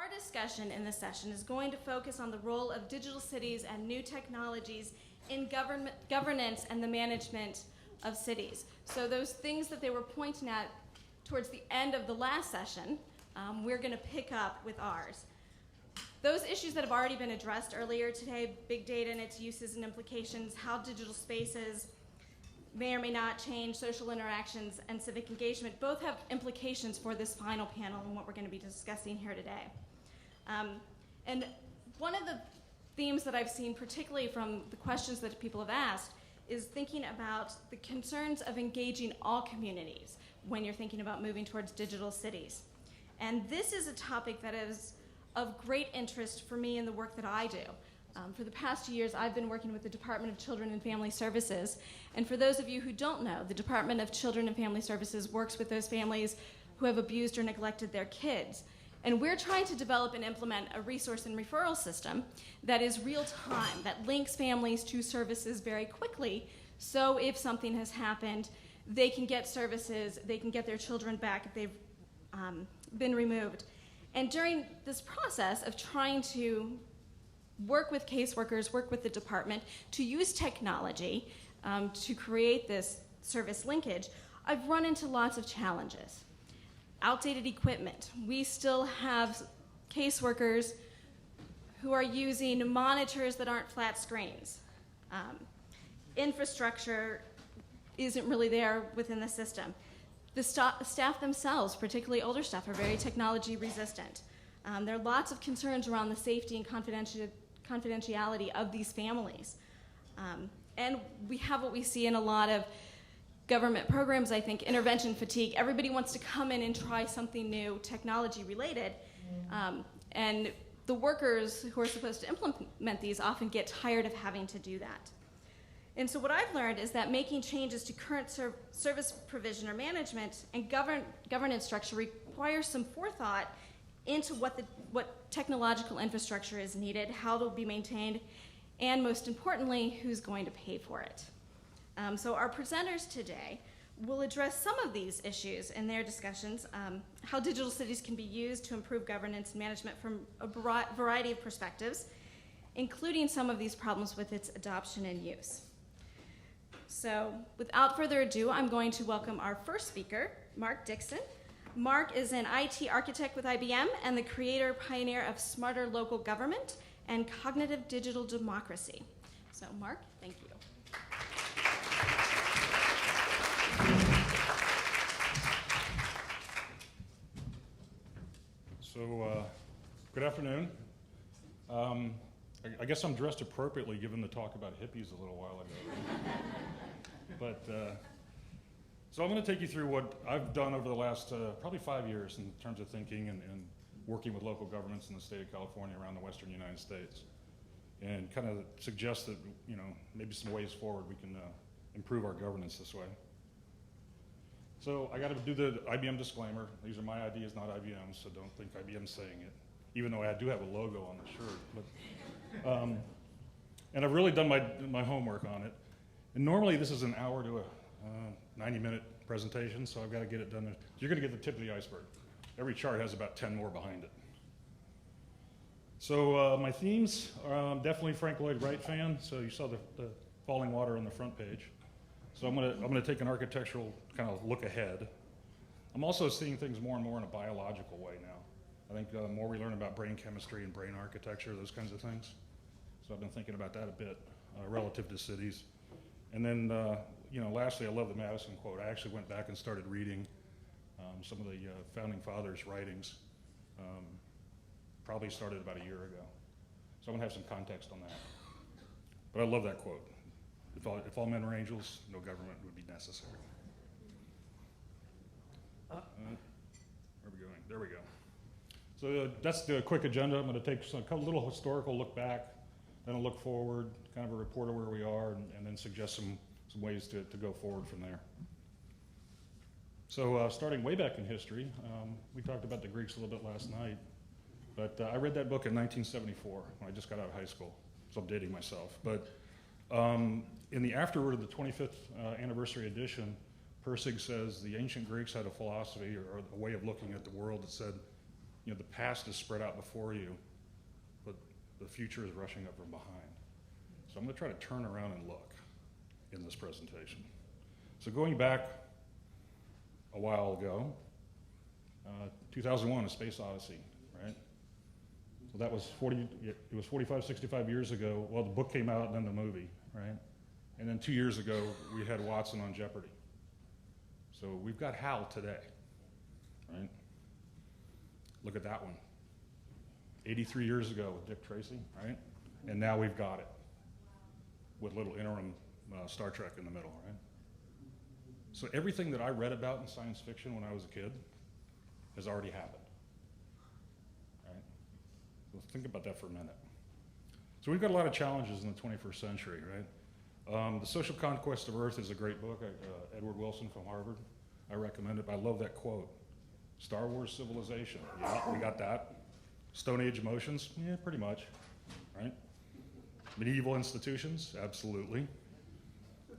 our discussion in this session is going to focus on the role of digital cities and new technologies in governance and the management of cities. So those things that they were pointing at towards the end of the last session, we're going to pick up with ours. Those issues that have already been addressed earlier today, big data and its uses and implications, how digital spaces may or may not change social interactions and civic engagement, both have implications for this final panel and what we're going to be discussing here today. And one of the themes that I've seen, particularly from the questions that people have asked, is thinking about the concerns of engaging all communities when you're thinking about moving towards digital cities. And this is a topic that is of great interest for me in the work that I do. For the past 2 years, I've been working with the Department of Children and Family Services. And for those of you who don't know, the Department of Children and Family Services works with those families who have abused or neglected their kids. And we're trying to develop and implement a resource and referral system that is real time, that links families to services very quickly. So if something has happened, they can get services, they can get their children back if they've been removed. And during this process of trying to work with caseworkers, work with the department, to use technology to create this service linkage, I've run into lots of challenges. Outdated equipment. We still have caseworkers who are using monitors that aren't flat screens. Infrastructure isn't really there within the system. The staff themselves, particularly older staff, are very technology resistant. There are lots of concerns around the safety and confidentiality of these families. And we have what we see in a lot of government programs, I think, intervention fatigue. Everybody wants to come in and try something new, technology related. And the workers who are supposed to implement these often get tired of having to do that. And so what I've learned is that making changes to current service provision or management and governance structure requires some forethought into what technological infrastructure is needed, how it will be maintained, and most importantly, who's going to pay for it. So our presenters today will address some of these issues in their discussions, how digital cities can be used to improve governance and management from a variety of perspectives, including some of these problems with its adoption and use. So without further ado, I'm going to welcome our first speaker, Mark Dixon. Mark is an IT architect with IBM and the creator, pioneer of smarter local government and cognitive digital democracy. So Mark, thank you. So, good afternoon. I guess I'm dressed appropriately given the talk about hippies a little while ago. But, so I'm going to take you through what I've done over the last probably 5 years in terms of thinking and working with local governments in the state of California around the western United States, and kind of suggest that, you know, maybe some ways forward we can improve our governance this way. So I got to do the IBM disclaimer. These are my ideas, not IBM's, so don't think IBM's saying it, even though I do have a logo on the shirt. But, and I've really done my homework on it. And normally this is an hour to a 90-minute presentation, so I've got to get it done. You're going to get the tip of the iceberg. Every chart has about 10 more behind it. So my themes are definitely Frank Lloyd Wright fan. So you saw the falling water on the front page. So I'm gonna take an architectural kind of look ahead. I'm also seeing things more and more in a biological way now. I think the more we learn about brain chemistry and brain architecture, those kinds of things. So I've been thinking about that a bit relative to cities. And then, you know, lastly, I love the Madison quote. I actually went back and started reading some of the founding fathers' writings. Probably started about a year ago. So I'm gonna have some context on that. But I love that quote. If all men were angels, no government would be necessary. Where are we going? There we go. So that's the quick agenda. I'm going to take a little historical look back, then a look forward, kind of a report of where we are, and then suggest some ways to go forward from there. So starting way back in history, we talked about the Greeks a little bit last night, but I read that book in 1974 when I just got out of high school, so I'm dating myself. But in the afterword of the 25th anniversary edition, Persig says the ancient Greeks had a philosophy or a way of looking at the world that said, the past is spread out before you, but the future is rushing up from behind. So I'm going to try to turn around and look in this presentation. So going back a while ago, 2001, A Space Odyssey, right? So that was 45, 65 years ago. Well, the book came out and then the movie, right? And then 2 years ago, we had Watson on Jeopardy. So we've got Hal today, right? Look at that one. 83 years ago with Dick Tracy, right? And now we've got it with little interim Star Trek in the middle, right? So everything that I read about in science fiction when I was a kid has already happened, right? So think about that for a minute. So we've got a lot of challenges in the 21st century, right? The Social Conquest of Earth is a great book. Edward Wilson from Harvard. I recommend it. I love that quote. Star Wars civilization. Yeah, we got that. Stone Age emotions? Yeah, pretty much, right? Medieval institutions? Absolutely.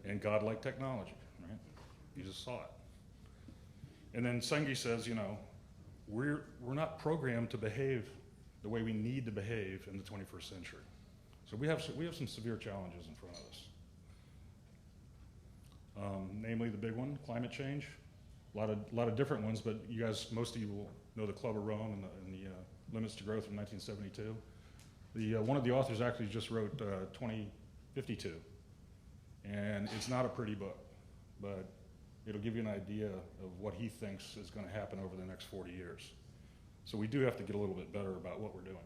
And godlike technology, right? You just saw it. And then Senge says, we're not programmed to behave the way we need to behave in the 21st century. So we have some severe challenges in front of us. Namely the big one, climate change. A lot of different ones, but you guys, most of you will know the Club of Rome and the Limits to Growth from 1972. One of the authors actually just wrote 2052, and it's not a pretty book, but it'll give you an idea of what he thinks is going to happen over the next 40 years. So we do have to get a little bit better about what we're doing.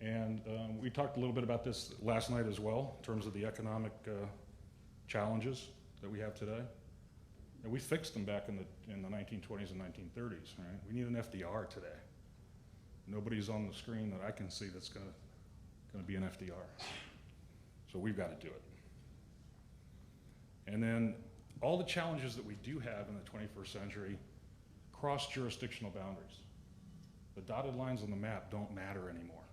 And we talked a little bit about this last night as well, in terms of the economic challenges that we have today. And we fixed them back in the 1920s and 1930s, right? We need an FDR today. Nobody's on the screen that I can see that's going to be an FDR. So we've got to do it. And then all the challenges that we do have in the 21st century cross jurisdictional boundaries. The dotted lines on the map don't matter anymore,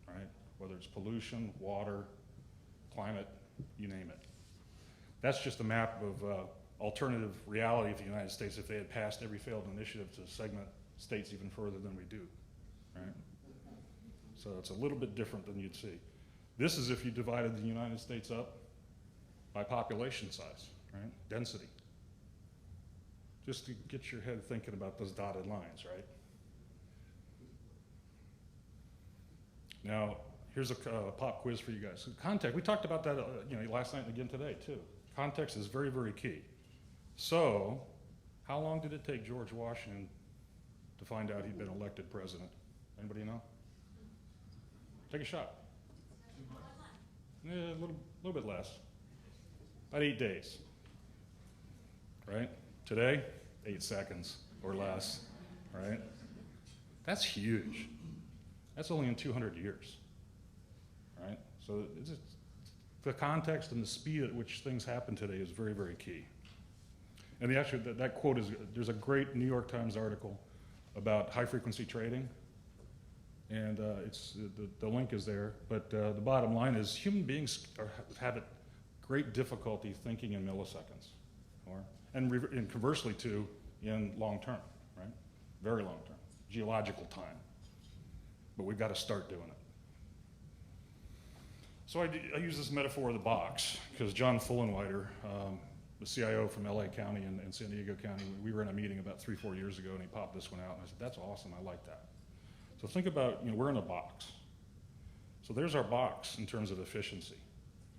right? Whether it's pollution, water, climate, you name it. That's just a map of alternative reality of the United States if they had passed every failed initiative to segment states even further than we do, right? So it's a little bit different than you'd see. This is if you divided the United States up by population size, right? Density. Just to get your head thinking about those dotted lines, right? Now, here's a pop quiz for you guys. So context, we talked about that last night and again today too. Context is very, very key. So, how long did it take George Washington to find out he'd been elected president? Anybody know? Take a shot. A little bit less. About 8 days. Right? Today, 8 seconds or less. Right? That's huge. That's only in 200 years. Right? So the context and the speed at which things happen today is very, very key. And that quote is, there's a great New York Times article about high-frequency trading, and the link is there, but the bottom line is human beings have great difficulty thinking in milliseconds, and conversely too, in long term, right? Very long term, geological time. But we've got to start doing it. So I use this metaphor of the box, because John Fullenwider, the CIO from LA County and San Diego County, we were in a meeting about 3-4 years ago, and he popped this one out, and I said, that's awesome, I like that. So think about, we're in a box. So there's our box in terms of efficiency.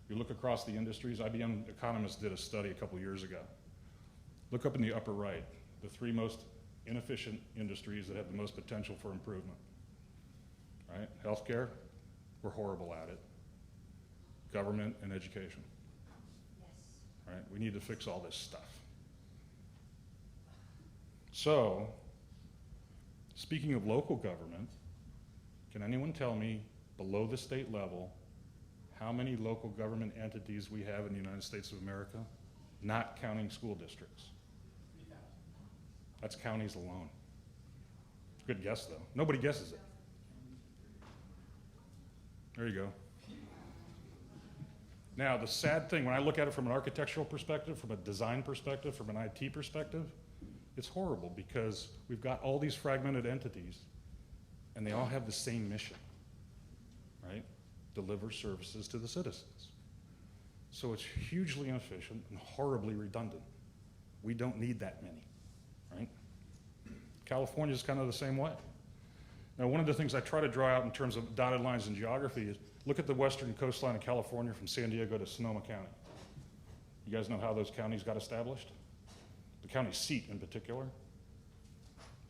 You look across the industries, IBM economists did a study a couple years ago. Look up in the upper right, the 3 most inefficient industries that have the most potential for improvement. Right? Healthcare, we're horrible at it. Government and education. Right? We need to fix all this stuff. So, speaking of local government, can anyone tell me, below the state level, how many local government entities we have in the United States of America, not counting school districts? 3,000. That's counties alone. Good guess, though. Nobody guesses it. There you go. Now, the sad thing, when I look at it from an architectural perspective, from a design perspective, from an IT perspective, It's horrible because we've got all these fragmented entities and they all have the same mission, right? Deliver services to the citizens. So it's hugely inefficient and horribly redundant. We don't need that many, right? California's kind of the same way. Now, one of the things I try to draw out in terms of dotted lines in geography is look at the western coastline of California from San Diego to Sonoma County. You guys know how those counties got established? The county seat in particular,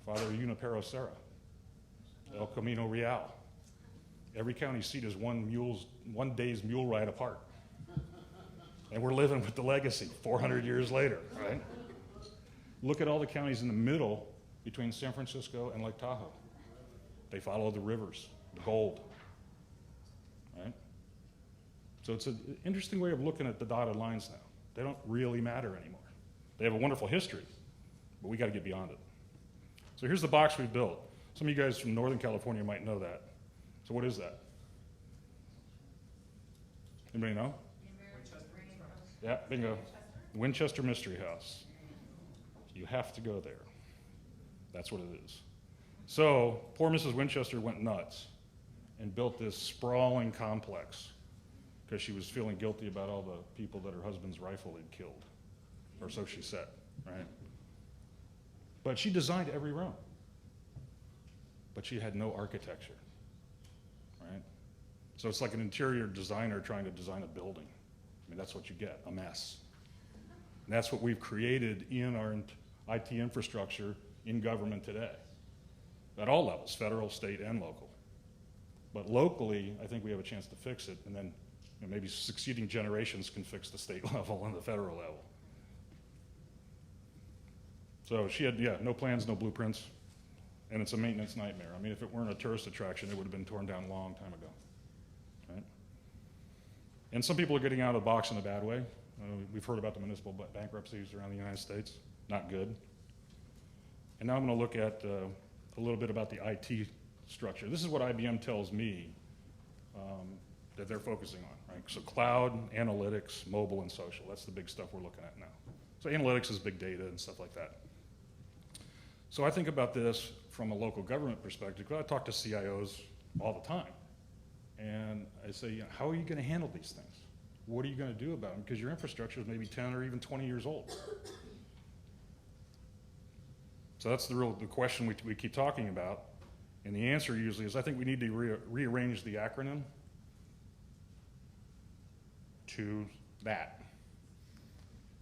Father Junipero Serra, El Camino Real. Every county seat is one day's mule ride apart. And we're living with the legacy 400 years later, right? Look at all the counties in the middle between San Francisco and Lake Tahoe. They follow the rivers, the gold, right? So it's an interesting way of looking at the dotted lines now. They don't really matter anymore. They have a wonderful history, but we got to get beyond it. So here's the box we built. Some of you guys from Northern California might know that. So what is that? Anybody know? Yeah, bingo. Winchester Mystery House. You have to go there. That's what it is. So poor Mrs. Winchester went nuts and built this sprawling complex because she was feeling guilty about all the people that her husband's rifle had killed, or so she said, right? But she designed every room. But she had no architecture, right? So it's like an interior designer trying to design a building. I mean, that's what you get, a mess. And that's what we've created in our IT infrastructure in government today, at all levels, federal, state, and local. But locally, I think we have a chance to fix it, and then maybe succeeding generations can fix the state level and the federal level. So she had, no plans, no blueprints, and it's a maintenance nightmare. I mean, if it weren't a tourist attraction, it would have been torn down a long time ago, right? And some people are getting out of the box in a bad way. We've heard about the municipal bankruptcies around the United States. Not good. And now I'm going to look at a little bit about the IT structure. This is what IBM tells me that they're focusing on, right? So cloud, analytics, mobile, and social. That's the big stuff we're looking at now. So analytics is big data and stuff like that. So I think about this from a local government perspective, because I talk to CIOs all the time. And I say, how are you going to handle these things? What are you going to do about them? Because your infrastructure is maybe 10 or even 20 years old. So that's the question we keep talking about. And the answer usually is, I think we need to rearrange the acronym to that.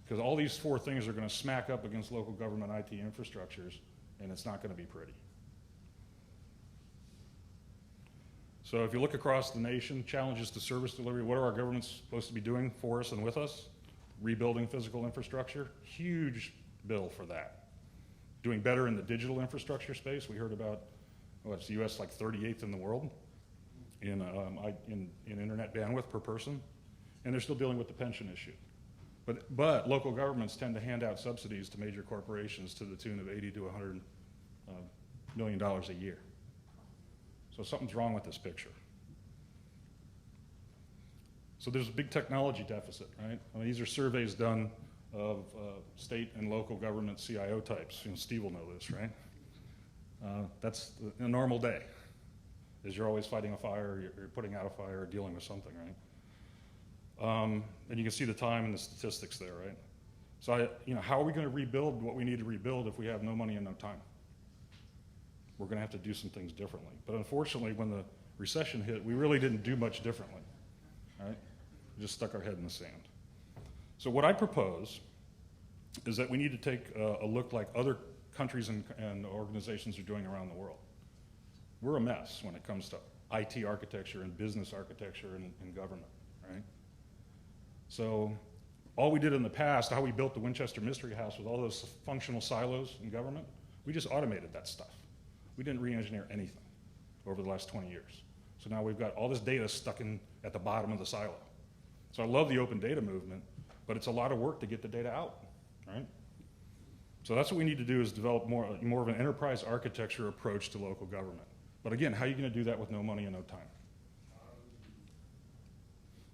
Because all these four things are going to smack up against local government IT infrastructures, and it's not going to be pretty. So if you look across the nation, challenges to service delivery, what are our governments supposed to be doing for us and with us? Rebuilding physical infrastructure, huge bill for that. Doing better in the digital infrastructure space. We heard about, it's the US like 38th in the world in internet bandwidth per person, and they're still dealing with the pension issue. But local governments tend to hand out subsidies to major corporations to the tune of $80 to $100 million a year. So something's wrong with this picture. So there's a big technology deficit, right? I mean, these are surveys done of state and local government CIO types. Steve will know this, right? That's a normal day, is you're always fighting a fire, you're putting out a fire, or dealing with something, right? And you can see the time and the statistics there, right? So how are we going to rebuild what we need to rebuild if we have no money and no time? We're going to have to do some things differently. But unfortunately, when the recession hit, we really didn't do much differently, right? We just stuck our head in the sand. So what I propose is that we need to take a look like other countries and organizations are doing around the world. We're a mess when it comes to IT architecture and business architecture and government, right? So all we did in the past, how we built the Winchester Mystery House with all those functional silos in government, we just automated that stuff. We didn't re-engineer anything over the last 20 years. So now we've got all this data stuck at the bottom of the silo. So I love the open data movement, but it's a lot of work to get the data out, right? So that's what we need to do, is develop more of an enterprise architecture approach to local government. But again, how are you going to do that with no money and no time?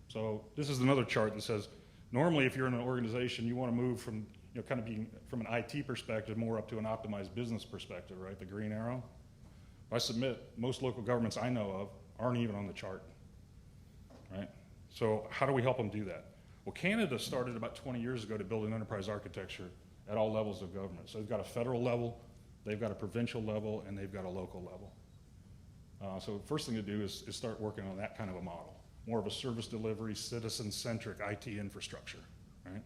So this is another chart that says, normally if you're in an organization, you want to move from kind of being from an IT perspective more up to an optimized business perspective, right? The green arrow. I submit most local governments I know of aren't even on the chart, right? So how do we help them do that? Well, Canada started about 20 years ago to build an enterprise architecture at all levels of government. So they've got a federal level, they've got a provincial level, and they've got a local level. So the first thing to do is start working on that kind of a model, more of a service delivery, citizen-centric IT infrastructure, right?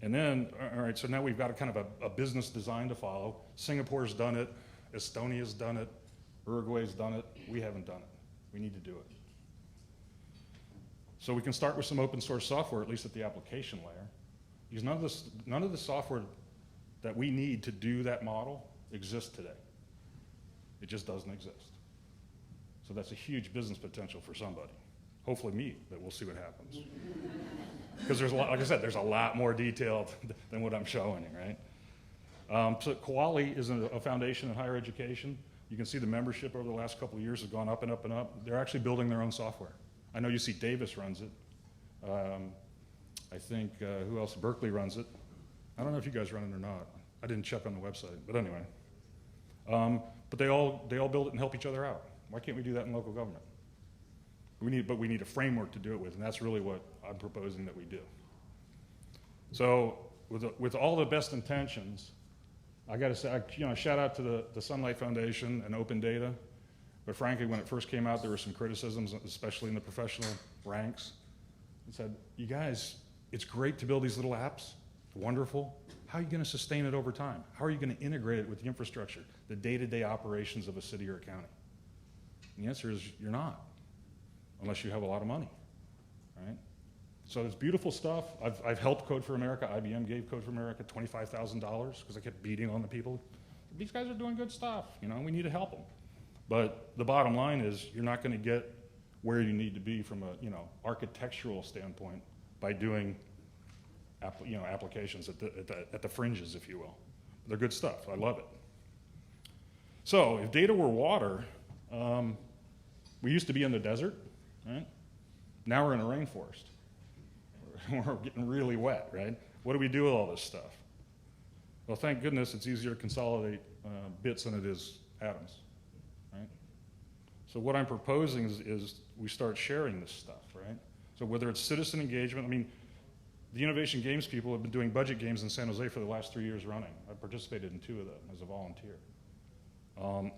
And then, all right, so now we've got a kind of a business design to follow. Singapore's done it, Estonia's done it, Uruguay's done it. We haven't done it. We need to do it. So we can start with some open source software, at least at the application layer, because none of the software that we need to do that model exists today. It just doesn't exist. So that's a huge business potential for somebody. Hopefully me, but we'll see what happens. Because there's a lot, like I said, there's a lot more detail than what I'm showing, right? So Koali is a foundation in higher education. You can see the membership over the last couple of years has gone up and up and up. They're actually building their own software. I know UC Davis runs it. I think, who else? Berkeley runs it. I don't know if you guys run it or not. I didn't check on the website, but anyway. But they all build it and help each other out. Why can't we do that in local government? But we need a framework to do it with, and that's really what I'm proposing that we do. So with all the best intentions, I got to say, shout out to the Sunlight Foundation and Open Data. But frankly, when it first came out, there were some criticisms, especially in the professional ranks. It said, you guys, it's great to build these little apps, wonderful. How are you going to sustain it over time? How are you going to integrate it with the infrastructure, the day-to-day operations of a city or a county? And the answer is you're not, unless you have a lot of money, right? So it's beautiful stuff. I've helped Code for America. IBM gave Code for America $25,000 because I kept beating on the people. These guys are doing good stuff, we need to help them. But the bottom line is you're not going to get where you need to be from a architectural standpoint by doing applications at the fringes, if you will. They're good stuff. I love it. So if data were water, we used to be in the desert, right? Now we're in a rainforest. We're getting really wet, right? What do we do with all this stuff? Well, thank goodness it's easier to consolidate bits than it is atoms. Right? So what I'm proposing is we start sharing this stuff, right? So whether it's citizen engagement, the Innovation Games people have been doing budget games in San Jose for the last 3 years running. I participated in 2 of them as a volunteer.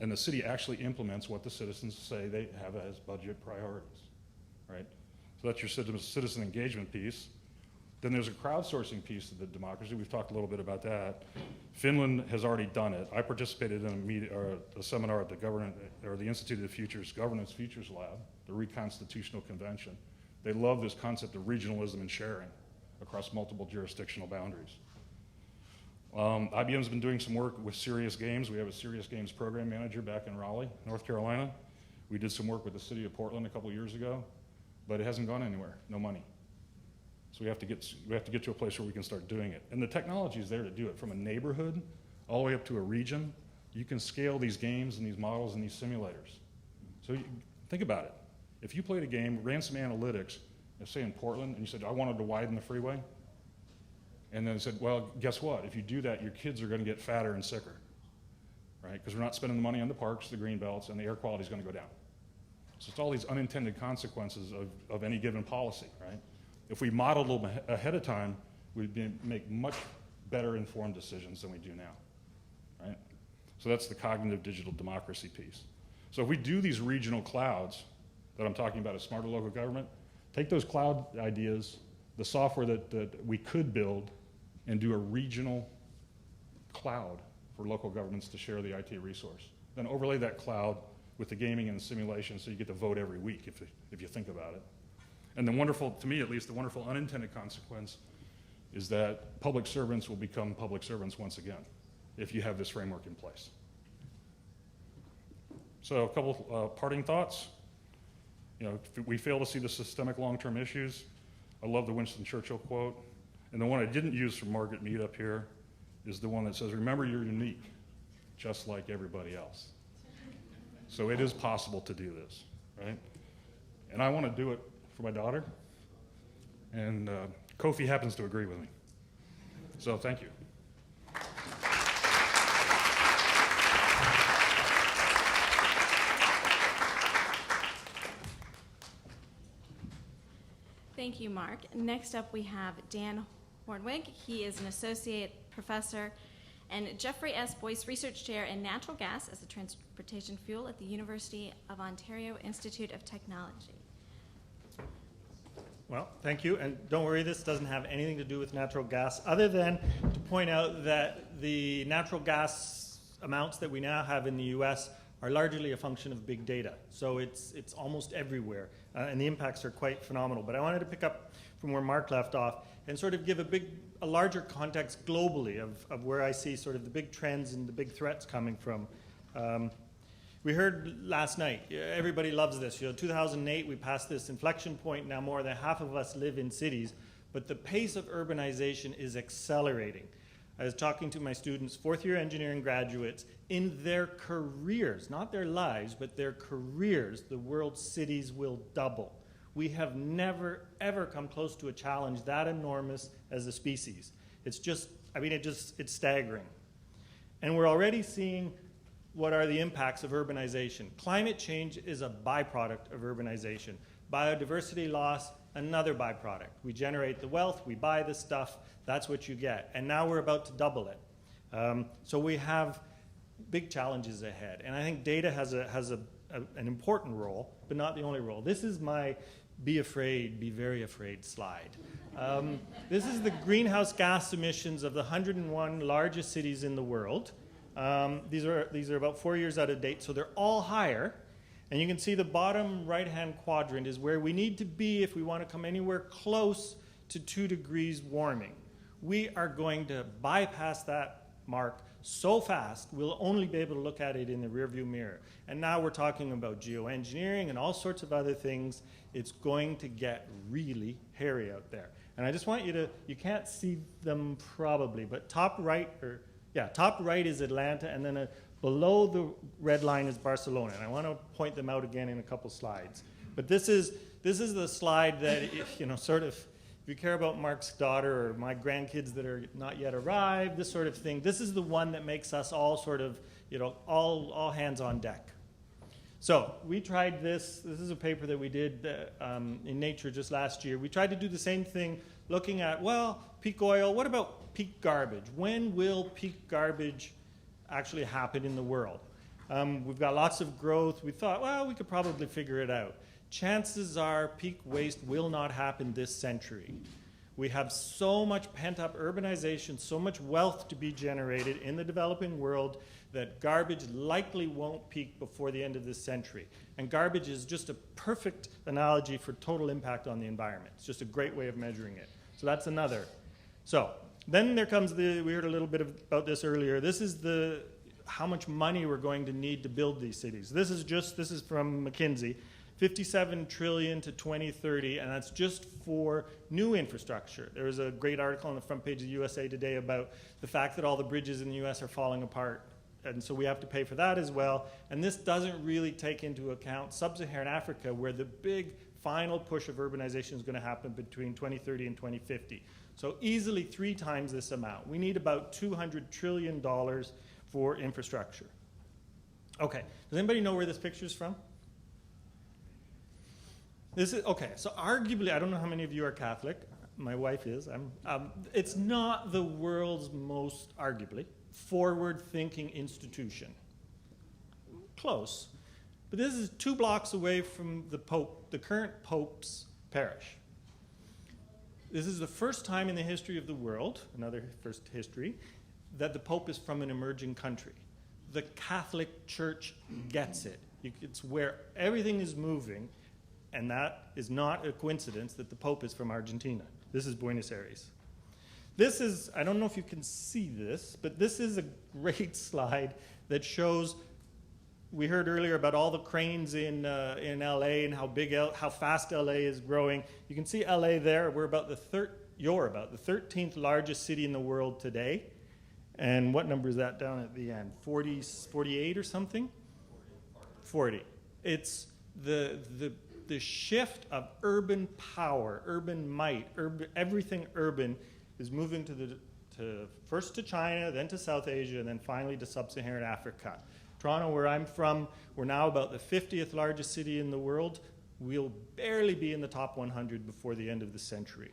And the city actually implements what the citizens say they have as budget priorities, right? So that's your citizen engagement piece. Then there's a crowdsourcing piece of the democracy. We've talked a little bit about that. Finland has already done it. I participated in a seminar at the Institute of the Future's Governance Futures Lab, the Reconstitutional Convention. They love this concept of regionalism and sharing across multiple jurisdictional boundaries. IBM's been doing some work with Serious Games. We have a Serious Games program manager back in Raleigh, North Carolina. We did some work with the city of Portland a couple years ago, but it hasn't gone anywhere, no money. So we have to get to a place where we can start doing it. And the technology is there to do it. From a neighborhood all the way up to a region, you can scale these games and these models and these simulators. So think about it. If you played a game, ran some analytics, say in Portland, and you said, I wanted to widen the freeway, and then said, well, guess what? If you do that, your kids are going to get fatter and sicker, right? Because we're not spending the money on the parks, the green belts, and the air quality is going to go down. So it's all these unintended consequences of any given policy, right? If we modeled a little ahead of time, we'd make much better informed decisions than we do now, right? So that's the cognitive digital democracy piece. So if we do these regional clouds that I'm talking about as smarter local government, take those cloud ideas, the software that we could build, and do a regional cloud for local governments to share the IT resource. Then overlay that cloud with the gaming and the simulation so you get to vote every week if you think about it. And the wonderful, to me at least, the wonderful unintended consequence is that public servants will become public servants once again if you have this framework in place. So a couple parting thoughts. If we fail to see the systemic long-term issues, I love the Winston Churchill quote. And the one I didn't use from Margaret Mead up here is the one that says, remember you're unique, just like everybody else. So it is possible to do this, right? And I want to do it for my daughter. And Kofi happens to agree with me. So thank you. Thank you, Mark. Next up, we have Dan Hoornweg. He is an associate professor and Jeffrey S. Boyce Research Chair in Natural Gas as a Transportation Fuel at the University of Ontario Institute of Technology. Well, thank you, and don't worry, this doesn't have anything to do with natural gas, other than to point out that the natural gas amounts that we now have in the US are largely a function of big data. So it's almost everywhere, and the impacts are quite phenomenal. But I wanted to pick up from where Mark left off and sort of give a larger context globally of where I see sort of the big trends and the big threats coming from. We heard last night, everybody loves this. 2008, we passed this inflection point. Now more than half of us live in cities, but the pace of urbanization is accelerating. I was talking to my students, fourth-year engineering graduates, in their careers, not their lives, but their careers, the world's cities will double. We have never, ever come close to a challenge that enormous as a species. It's just, it's staggering. And we're already seeing what are the impacts of urbanization. Climate change is a byproduct of urbanization. Biodiversity loss, another byproduct. We generate the wealth, we buy the stuff, that's what you get. And now we're about to double it. So we have big challenges ahead. And I think data has an important role, but not the only role. This is my be afraid, be very afraid slide. This is the greenhouse gas emissions of the 101 largest cities in the world. These are about 4 years out of date, so they're all higher. And you can see the bottom right-hand quadrant is where we need to be if we want to come anywhere close to 2 degrees warming. We are going to bypass that mark so fast, we'll only be able to look at it in the rearview mirror. And now we're talking about geoengineering and all sorts of other things. It's going to get really hairy out there. And I just want you can't see them probably, but top right is Atlanta, and then below the red line is Barcelona. And I want to point them out again in a couple slides. But this is the slide that, if you care about Mark's daughter or my grandkids that are not yet arrived, this sort of thing, this is the one that makes us all sort of, all hands on deck. So we tried this. This is a paper that we did in Nature just last year. We tried to do the same thing, looking at, peak oil, what about peak garbage? When will peak garbage actually happen in the world? We've got lots of growth. We thought, we could probably figure it out. Chances are peak waste will not happen this century. We have so much pent-up urbanization, so much wealth to be generated in the developing world that garbage likely won't peak before the end of this century. And garbage is just a perfect analogy for total impact on the environment. It's just a great way of measuring it. So that's another. So then there comes we heard a little bit about this earlier. This is how much money we're going to need to build these cities. This is from McKinsey. 57 trillion to 2030, and that's just for new infrastructure. There was a great article on the front page of USA Today about the fact that all the bridges in the US are falling apart, and so we have to pay for that as well. And this doesn't really take into account sub-Saharan Africa, where the big final push of urbanization is going to happen between 2030 and 2050. So easily 3 times this amount. We need about $200 trillion for infrastructure. Okay, does anybody know where this picture is from? So arguably, I don't know how many of you are Catholic. My wife is. It's not the world's most, arguably, forward-thinking institution. Close. But this is 2 blocks away from the current Pope's parish. This is the first time in the history of the world, another first history, that the Pope is from an emerging country. The Catholic Church gets it. It's where everything is moving. And that is not a coincidence that the Pope is from Argentina. This is Buenos Aires. This is, I don't know if you can see this, but this is a great slide that shows, we heard earlier about all the cranes in LA and how fast LA is growing. You can see LA there. You're about the 13th largest city in the world today. And what number is that down at the end? 48 or something? 40. It's the shift of urban power, urban might, everything urban is moving to first to China, then to South Asia, and then finally to sub-Saharan Africa. Toronto, where I'm from, we're now about the 50th largest city in the world. We'll barely be in the top 100 before the end of the century.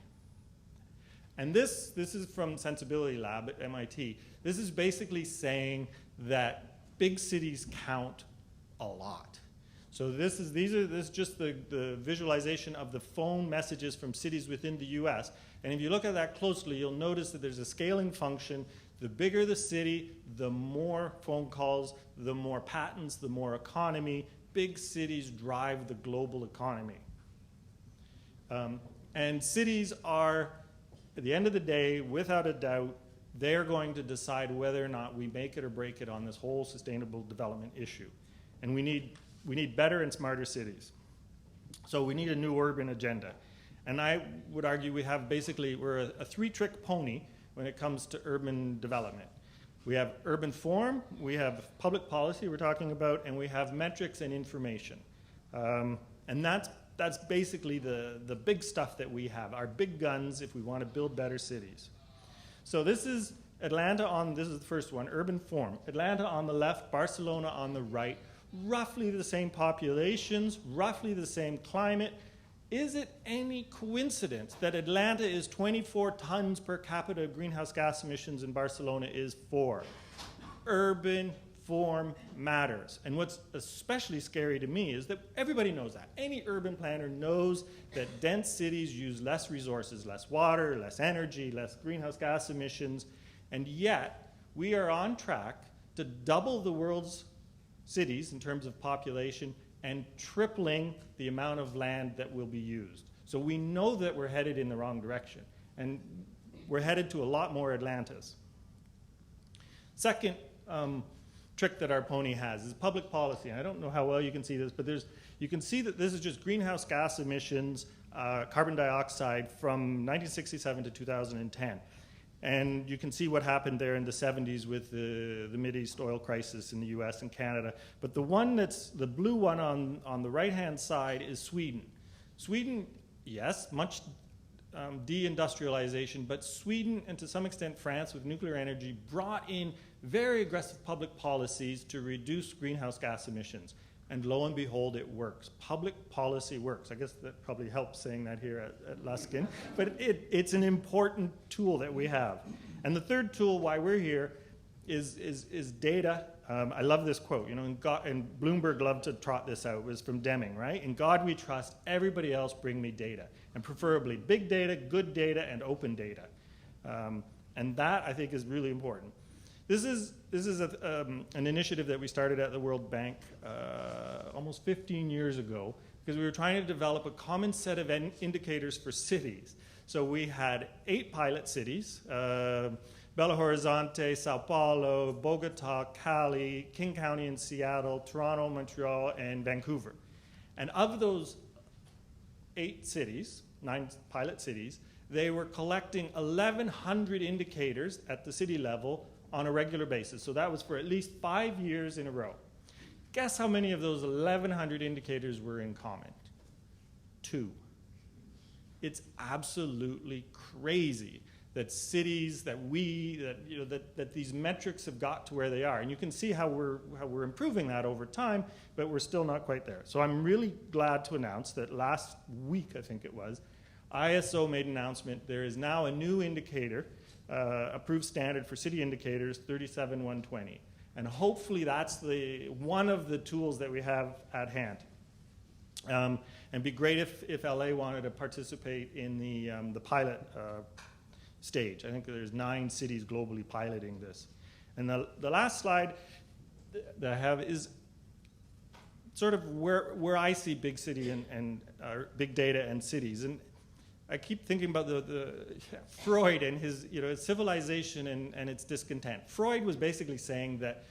And this is from Sensibility Lab at MIT. This is basically saying that big cities count a lot. So this is just the visualization of the phone messages from cities within the US. And if you look at that closely, you'll notice that there's a scaling function. The bigger the city, the more phone calls, the more patents, the more economy. Big cities drive the global economy. And cities are, at the end of the day, without a doubt, they're going to decide whether or not we make it or break it on this whole sustainable development issue. And we need better and smarter cities. So we need a new urban agenda. And I would argue we're a three-trick pony when it comes to urban development. We have urban form, we have public policy we're talking about, and we have metrics and information. And that's basically the big stuff that we have, our big guns if we want to build better cities. So this is Atlanta this is the first one, urban form. Atlanta on the left, Barcelona on the right, roughly the same populations, roughly the same climate. Is it any coincidence that Atlanta is 24 tons per capita greenhouse gas emissions and Barcelona is 4? Urban form matters. And what's especially scary to me is that everybody knows that. Any urban planner knows that dense cities use less resources, less water, less energy, less greenhouse gas emissions, and yet we are on track to double the world's cities in terms of population and tripling the amount of land that will be used. So we know that we're headed in the wrong direction, and we're headed to a lot more Atlantas. Second trick that our pony has is public policy. And I don't know how well you can see this, but you can see that this is just greenhouse gas emissions, carbon dioxide from 1967 to 2010. And you can see what happened there in the 70s with the Mideast oil crisis in the US and Canada. But the blue one on the right-hand side is Sweden. Sweden, yes, much deindustrialization, but Sweden and to some extent France with nuclear energy brought in very aggressive public policies to reduce greenhouse gas emissions. And lo and behold, it works. Public policy works. I guess that probably helps saying that here at Luskin. But it's an important tool that we have. And the third tool, why we're here, is data. I love this quote. You know, and Bloomberg loved to trot this out. It was from Deming, right? In God we trust. Everybody else bring me data, and preferably big data, good data, and open data. And that I think is really important. This is an initiative that we started at the World Bank almost 15 years ago because we were trying to develop a common set of indicators for cities. So we had 8 pilot cities, Belo Horizonte, Sao Paulo, Bogota, Cali, King County in Seattle, Toronto, Montreal, and Vancouver. And of those 8 cities, 9 pilot cities, they were collecting 1,100 indicators at the city level on a regular basis. So that was for at least 5 years in a row. Guess how many of those 1,100 indicators were in common? 2. It's absolutely crazy that cities, that these metrics have got to where they are. And you can see how we're improving that over time, but we're still not quite there. So I'm really glad to announce that last week, I think it was, ISO made an announcement. There is now a new indicator, approved standard for city indicators, 37120. And hopefully that's one of the tools that we have at hand. And it'd be great if LA wanted to participate in the pilot stage. I think there's 9 cities globally piloting this. And the last slide that I have is sort of where I see big city and big data and cities. And I keep thinking about Freud and his civilization and its discontent. Freud was basically saying that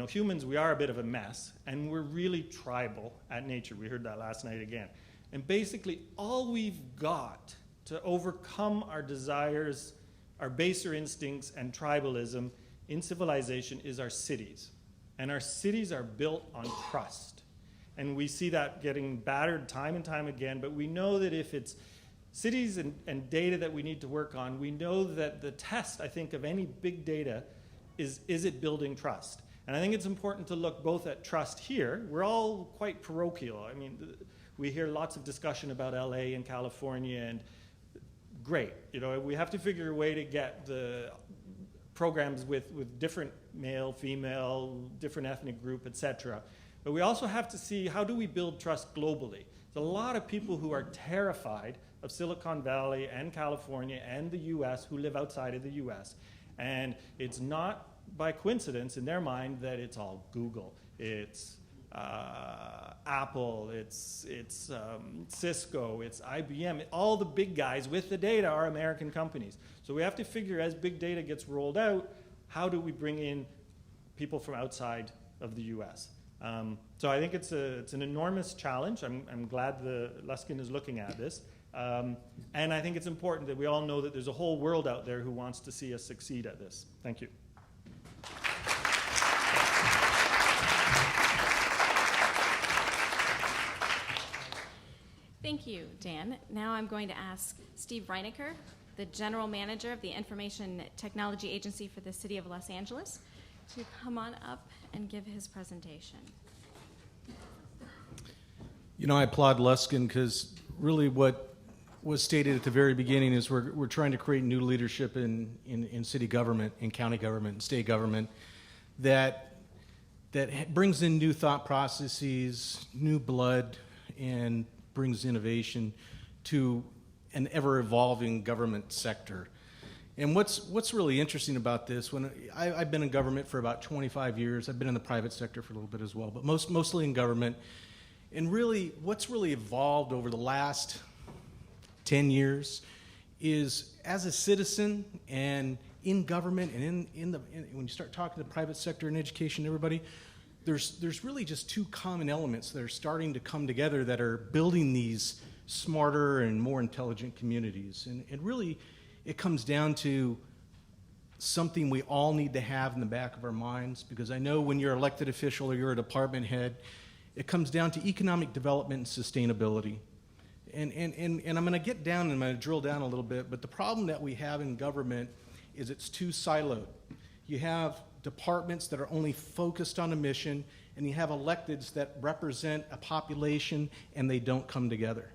humans, we are a bit of a mess, and we're really tribal at nature. We heard that last night again. And basically all we've got to overcome our desires, our baser instincts, and tribalism in civilization is our cities. And our cities are built on trust. And we see that getting battered time and time again, but we know that if it's cities and data that we need to work on, we know that the test, I think, of any big data is it building trust? And I think it's important to look both at trust here. We're all quite parochial. I mean, we hear lots of discussion about LA and California, and great. You know, we have to figure a way to get the programs with different male, female, different ethnic group, etc. But we also have to see, how do we build trust globally? There's a lot of people who are terrified of Silicon Valley and California and the US who live outside of the US. And it's not by coincidence in their mind that it's all Google, it's Apple, it's Cisco, it's IBM. All the big guys with the data are American companies. So we have to figure, as big data gets rolled out, how do we bring in people from outside of the US? So I think it's an enormous challenge. I'm glad the Luskin is looking at this. And I think it's important that we all know that there's a whole world out there who wants to see us succeed at this. Thank you. Thank you, Dan. Now I'm going to ask Steve Reneker, the General Manager of the Information Technology Agency for the City of Los Angeles, to come on up and give his presentation. You know, I applaud Luskin because really what was stated at the very beginning is we're trying to create new leadership in city government, in county government, and state government that brings in new thought processes, new blood, and brings innovation to an ever-evolving government sector. And what's really interesting about this, when I've been in government for about 25 years, I've been in the private sector for a little bit as well, but mostly in government. And really, what's really evolved over the last 10 years is, as a citizen and in government and when you start talking to the private sector and education, everybody, there's really just two common elements that are starting to come together that are building these smarter and more intelligent communities. And really, it comes down to something we all need to have in the back of our minds, because I know when you're an elected official or you're a department head, it comes down to economic development and sustainability. And I'm going to get down and I'm going to drill down a little bit, but the problem that we have in government is it's too siloed. You have departments that are only focused on a mission, and you have electeds that represent a population, and they don't come together.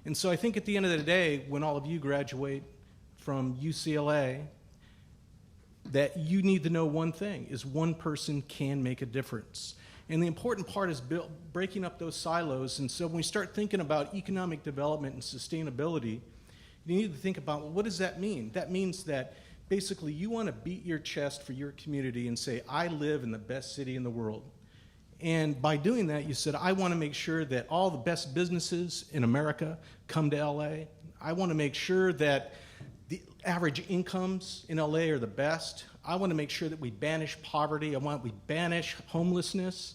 And so I think at the end of the day, when all of you graduate from UCLA, that you need to know one thing, is one person can make a difference. And the important part is breaking up those silos. And so when we start thinking about economic development and sustainability, you need to think about, well, what does that mean? That means that basically you want to beat your chest for your community and say, I live in the best city in the world. And by doing that, you said, I want to make sure that all the best businesses in America come to LA. I want to make sure that the average incomes in LA are the best. I want to make sure that we banish poverty. We banish homelessness.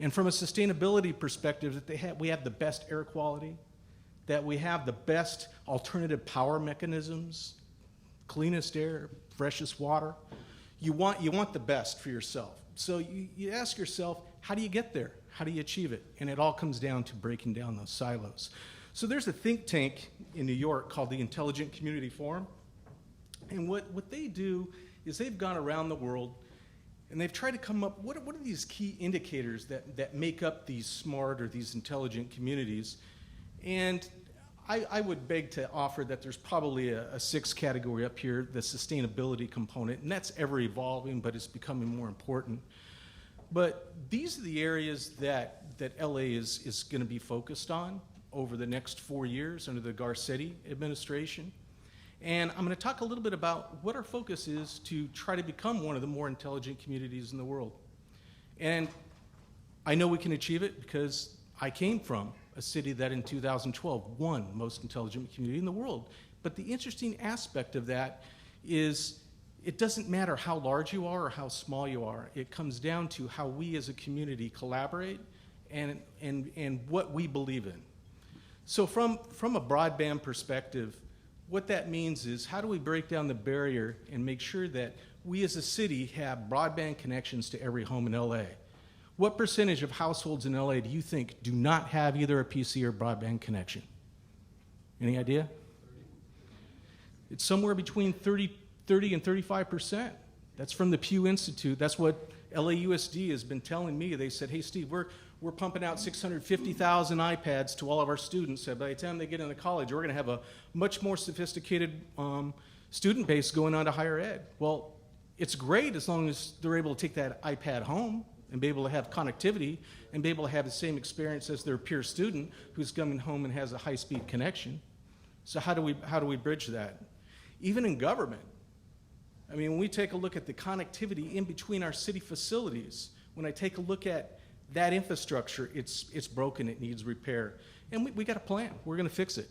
And from a sustainability perspective, that we have the best air quality, that we have the best alternative power mechanisms, cleanest air, freshest water. You want the best for yourself. So you ask yourself, how do you get there? How do you achieve it? And it all comes down to breaking down those silos. So there's a think tank in New York called the Intelligent Community Forum. And what they do is they've gone around the world and they've tried to come up, what are these key indicators that make up these smart or these intelligent communities? And I would beg to offer that there's probably a sixth category up here, the sustainability component, and that's ever evolving, but it's becoming more important. But these are the areas that LA is going to be focused on over the next 4 years under the Garcetti administration. And I'm going to talk a little bit about what our focus is to try to become one of the more intelligent communities in the world. And I know we can achieve it because I came from a city that in 2012 won most intelligent community in the world. But the interesting aspect of that is it doesn't matter how large you are or how small you are. It comes down to how we as a community collaborate and what we believe in. So from a broadband perspective, what that means is how do we break down the barrier and make sure that we as a city have broadband connections to every home in LA? What percentage of households in LA do you think do not have either a PC or broadband connection? Any idea? It's somewhere between 30 and 35%. That's from the Pew Institute. That's what LAUSD has been telling me. They said, hey, Steve, we're pumping out 650,000 iPads to all of our students. So by the time they get into college, we're going to have a much more sophisticated student base going on to higher ed. Well, it's great as long as they're able to take that iPad home and be able to have connectivity and be able to have the same experience as their peer student who's coming home and has a high-speed connection. So how do we bridge that? Even in government, I mean, when we take a look at the connectivity in between our city facilities, when I take a look at that infrastructure, it's broken, it needs repair. And we got a plan, we're gonna fix it.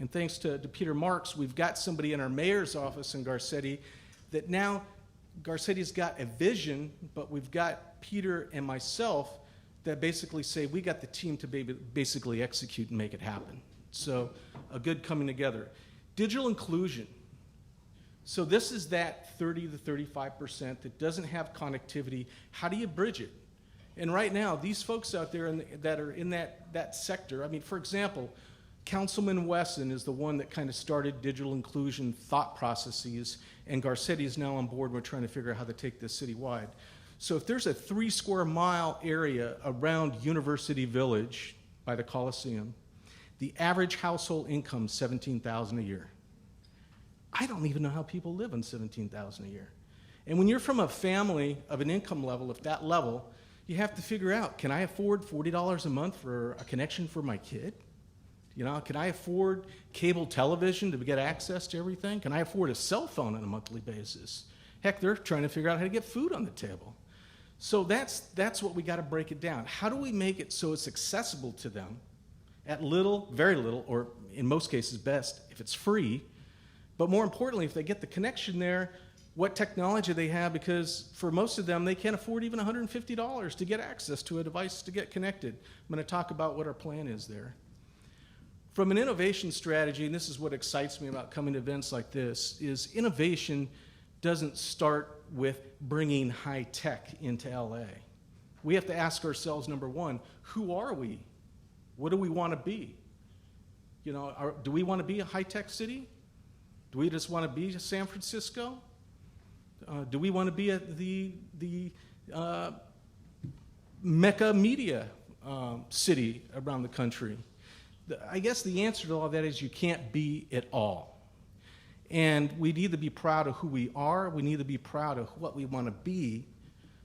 And thanks to Peter Marks, we've got somebody in our mayor's office in Garcetti that now Garcetti's got a vision, but we've got Peter and myself that basically say we got the team to basically execute and make it happen. So a good coming together. Digital inclusion. So this is that 30 to 35% that doesn't have connectivity. How do you bridge it? And right now, these folks out there that are in that sector, I mean, for example, Councilman Wesson is the one that kind of started digital inclusion thought processes, and Garcetti is now on board. We're trying to figure out how to take this citywide. So if there's a 3 square mile area around University Village by the Coliseum, the average household income is $17,000 a year. I don't even know how people live on $17,000 a year. And when you're from a family of an income level, of that level, you have to figure out, can I afford $40 a month for a connection for my kid? You know, can I afford cable television to get access to everything? Can I afford a cell phone on a monthly basis? Heck, they're trying to figure out how to get food on the table. So that's what we got to break it down. How do we make it so it's accessible to them at little, very little, or in most cases best, if it's free, but more importantly, if they get the connection there, what technology they have, because for most of them, they can't afford even $150 to get access to a device to get connected. I'm going to talk about what our plan is there. From an innovation strategy, and this is what excites me about coming to events like this, is innovation doesn't start with bringing high tech into LA. We have to ask ourselves, number one, who are we? What do we want to be? You know, do we want to be a high-tech city? Do we just want to be San Francisco? Do we want to be the Mecca media city around the country? I guess the answer to all that is you can't be it all. And we need to be proud of who we are. We need to be proud of what we want to be.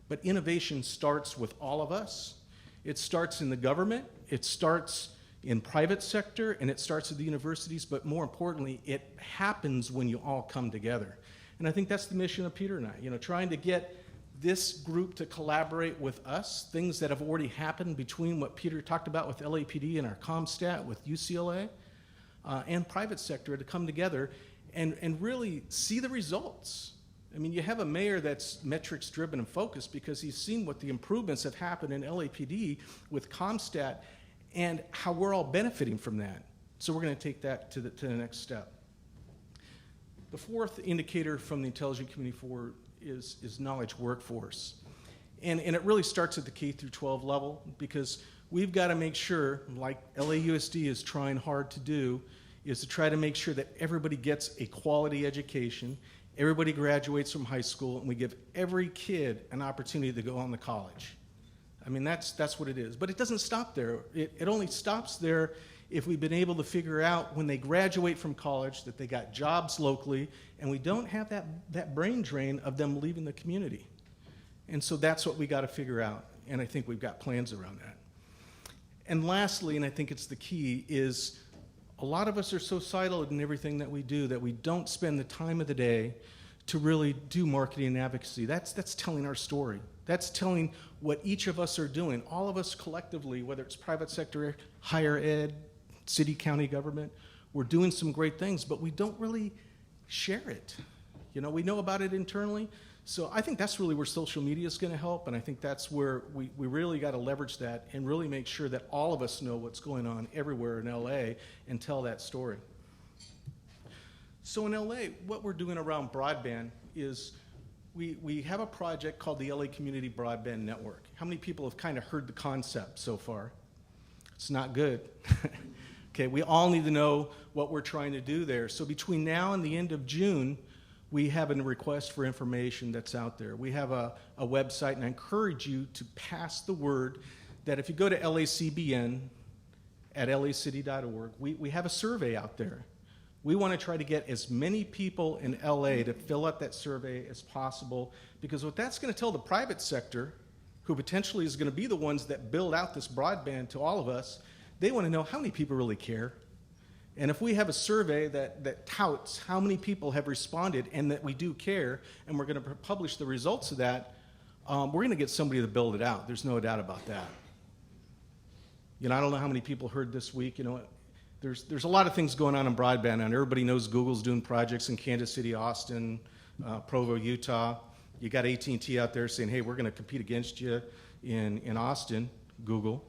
But innovation starts with all of us. It starts in the government. It starts in private sector, and it starts at the universities. But more importantly, it happens when you all come together. And I think that's the mission of Peter and I, you know, trying to get this group to collaborate with us, things that have already happened between what Peter talked about with LAPD and our ComStat with UCLA, and private sector to come together and really see the results. I mean, you have a mayor that's metrics driven and focused because he's seen what the improvements have happened in LAPD with ComStat and how we're all benefiting from that. So we're going to take that to the next step. The fourth indicator from the intelligence community forward is knowledge workforce. And it really starts at the K through 12 level because we've got to make sure, like LAUSD is trying hard to do, is to try to make sure that everybody gets a quality education, everybody graduates from high school, and we give every kid an opportunity to go on to college. I mean, that's what it is. But it doesn't stop there. It only stops there if we've been able to figure out when they graduate from college that they got jobs locally and we don't have that brain drain of them leaving the community. And so that's what we got to figure out, and I think we've got plans around that. And lastly, and I think it's the key, is a lot of us are so siloed in everything that we do that we don't spend the time of the day to really do marketing and advocacy. That's telling our story. That's telling what each of us are doing. All of us collectively, whether it's private sector, higher ed, city, county government, we're doing some great things, but we don't really share it. You know, we know about it internally. So I think that's really where social media is going to help, and I think that's where we really got to leverage that and really make sure that all of us know what's going on everywhere in LA and tell that story. So in LA, what we're doing around broadband is we have a project called the LA Community Broadband Network. How many people have kind of heard the concept so far? It's not good. Okay, we all need to know what we're trying to do there. So between now and the end of June, we have a request for information that's out there. We have a website, and I encourage you to pass the word that if you go to LACBN at lacity.org, we have a survey out there. We want to try to get as many people in LA to fill out that survey as possible, because what that's going to tell the private sector, who potentially is going to be the ones that build out this broadband to all of us, they want to know how many people really care. And if we have a survey that touts how many people have responded and that we do care, and we're going to publish the results of that, we're going to get somebody to build it out. There's no doubt about that. You know, I don't know how many people heard this week, you know, there's a lot of things going on in broadband, and everybody knows Google's doing projects in Kansas City, Austin, Provo, Utah. You got AT&T out there saying, hey, we're going to compete against you in Austin, Google.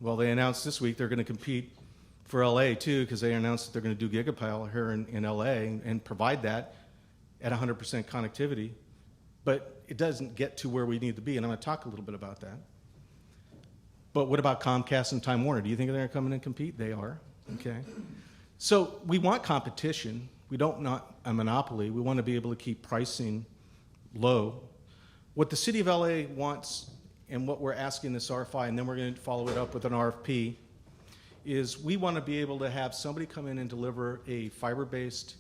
Well, they announced this week they're going to compete for LA too, because they announced that they're going to do Gigapile here in LA and provide that at 100% connectivity. But it doesn't get to where we need to be, and I'm going to talk a little bit about that. But what about Comcast and Time Warner? Do you think they're going to come in and compete? They are, okay? So we want competition. We don't want a monopoly. We want to be able to keep pricing low. What the city of LA wants, and what we're asking this RFI, and then we're going to follow it up with an RFP, is we want to be able to have somebody come in and deliver a fiber-based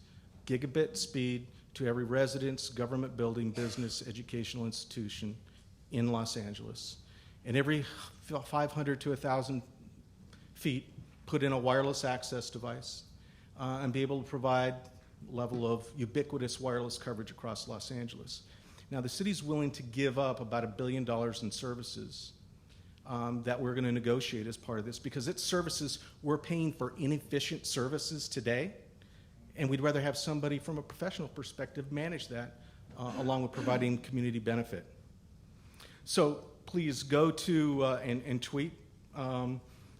gigabit speed to every residence, government building, business, educational institution in Los Angeles. And every 500 to 1,000 feet, put in a wireless access device and be able to provide level of ubiquitous wireless coverage across Los Angeles. Now, the city's willing to give up about $1 billion in services that we're going to negotiate as part of this, because it's services we're paying for inefficient services today, and we'd rather have somebody from a professional perspective manage that along with providing community benefit. So please go to and tweet at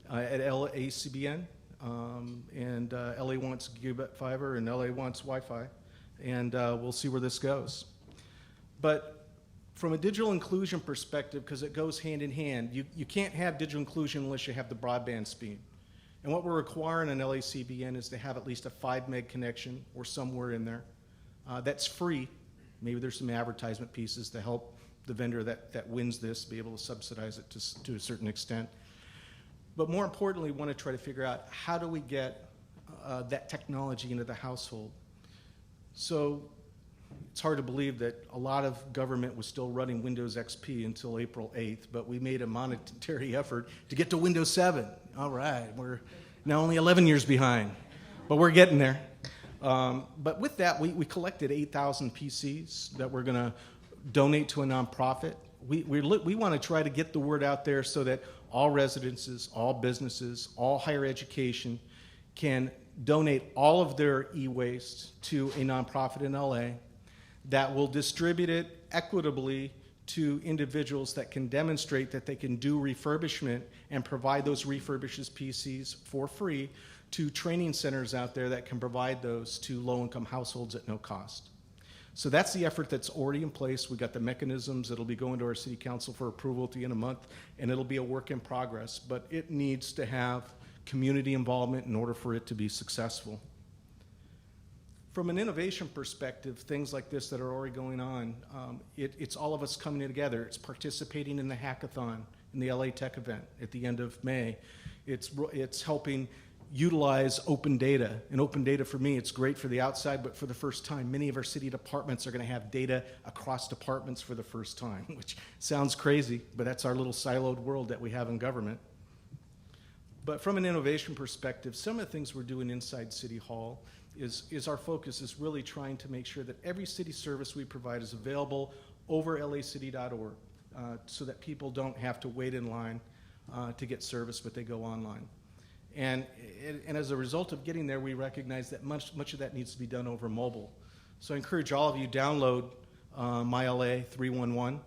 LACBN, and LA wants gigabit fiber and LA wants Wi-Fi, and we'll see where this goes. But from a digital inclusion perspective, because it goes hand in hand, you can't have digital inclusion unless you have the broadband speed. And what we're requiring in LACBN is to have at least a 5 meg connection or somewhere in there. That's free. Maybe there's some advertisement pieces to help the vendor that wins this be able to subsidize it to a certain extent. But more importantly, we want to try to figure out how do we get that technology into the household. So it's hard to believe that a lot of government was still running Windows XP until April 8th, but we made a monetary effort to get to Windows 7. All right, we're now only 11 years behind, but we're getting there. But with that, we collected 8,000 PCs that we're going to donate to a nonprofit. We want to try to get the word out there so that all residences, all businesses, all higher education can donate all of their e-waste to a nonprofit in LA that will distribute it equitably to individuals that can demonstrate that they can do refurbishment and provide those refurbished PCs for free to training centers out there that can provide those to low-income households at no cost. So that's the effort that's already in place. We've got the mechanisms. It'll be going to our city council for approval at the end of the month, and it'll be a work in progress, but it needs to have community involvement in order for it to be successful. From an innovation perspective, things like this that are already going on, it's all of us coming together. It's participating in the hackathon in the LA Tech event at the end of May. It's helping utilize open data. And open data for me, it's great for the outside, but for the first time, many of our city departments are going to have data across departments for the first time, which sounds crazy, but that's our little siloed world that we have in government. But from an innovation perspective, some of the things we're doing inside City Hall is our focus is really trying to make sure that every city service we provide is available over lacity.org so that people don't have to wait in line to get service, but they go online. And as a result of getting there, we recognize that much of that needs to be done over mobile. So I encourage all of you download MyLA 311.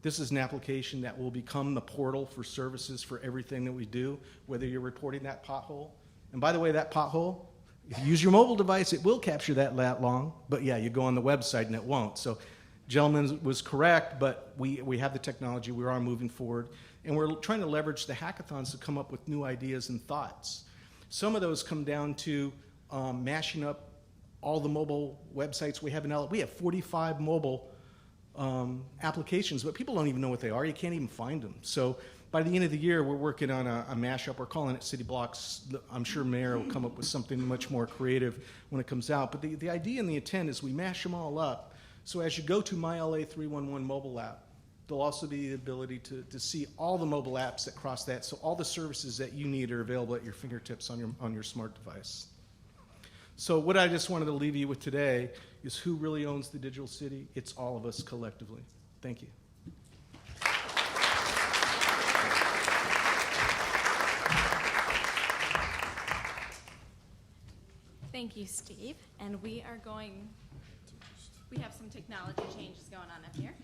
This is an application that will become the portal for services for everything that we do, whether you're reporting that pothole. And by the way, that pothole, if you use your mobile device, it will capture that long. But yeah, you go on the website and it won't. So gentleman was correct, but we have the technology. We are moving forward. And we're trying to leverage the hackathons to come up with new ideas and thoughts. Some of those come down to mashing up all the mobile websites we have in LA. We have 45 mobile applications, but people don't even know what they are. You can't even find them. So by the end of the year, we're working on a mashup. We're calling it City Blocks. I'm sure Mayor will come up with something much more creative when it comes out. But the idea and the intent is we mash them all up. So as you go to My LA 311 mobile app, there'll also be the ability to see all the mobile apps that cross that. So all the services that you need are available at your fingertips on your smart device. So what I just wanted to leave you with today is who really owns the digital city? It's all of us collectively. Thank you. Thank you, Steve. And we have some technology changes going on up here.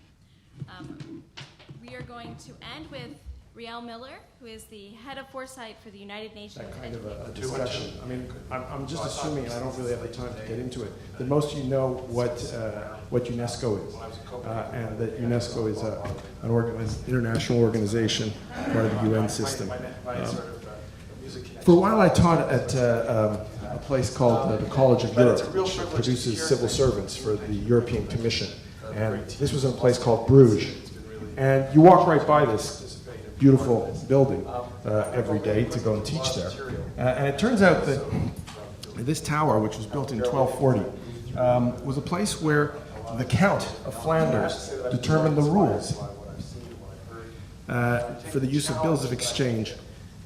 We are going to end with Riel Miller, who is the head of Foresight for the United Nations. That kind of a discussion. I mean, I'm just assuming, and I don't really have the time to get into it, that most of you know what UNESCO is, and that UNESCO is an international organization, part of the UN system. For a while I taught at a place called the College of Europe, which produces civil servants for the European Commission. And this was in a place called Bruges. And you walk right by this beautiful building every day to go and teach there. And it turns out that this tower, which was built in 1240, was a place where the Count of Flanders determined the rules for the use of bills of exchange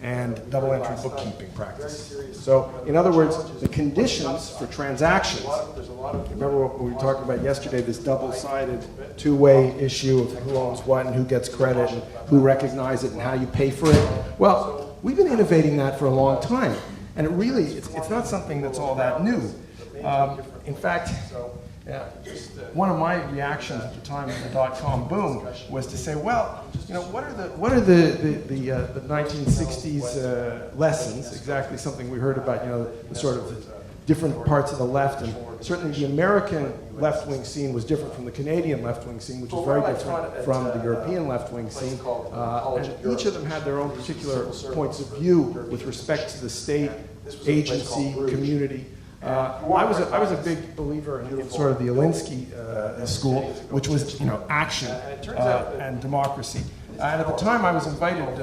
and double entry bookkeeping practice. So, in other words, the conditions for transactions, remember what we were talking about yesterday, this double-sided, two-way issue of who owns what and who gets credit and who recognizes it and how you pay for it. Well, we've been innovating that for a long time. And it really, it's not something that's all that new. In fact, one of my reactions at the time of the dot-com boom was to say, well, you know, what are the 1960s lessons? Exactly something we heard about, you know, the sort of different parts of the left, and certainly the American left-wing scene was different from the Canadian left-wing scene, which is very different from the European left-wing scene. And each of them had their own particular points of view with respect to the state, agency, community. I was a big believer in sort of the Alinsky school, which was, you know, action and democracy. And at the time, I was invited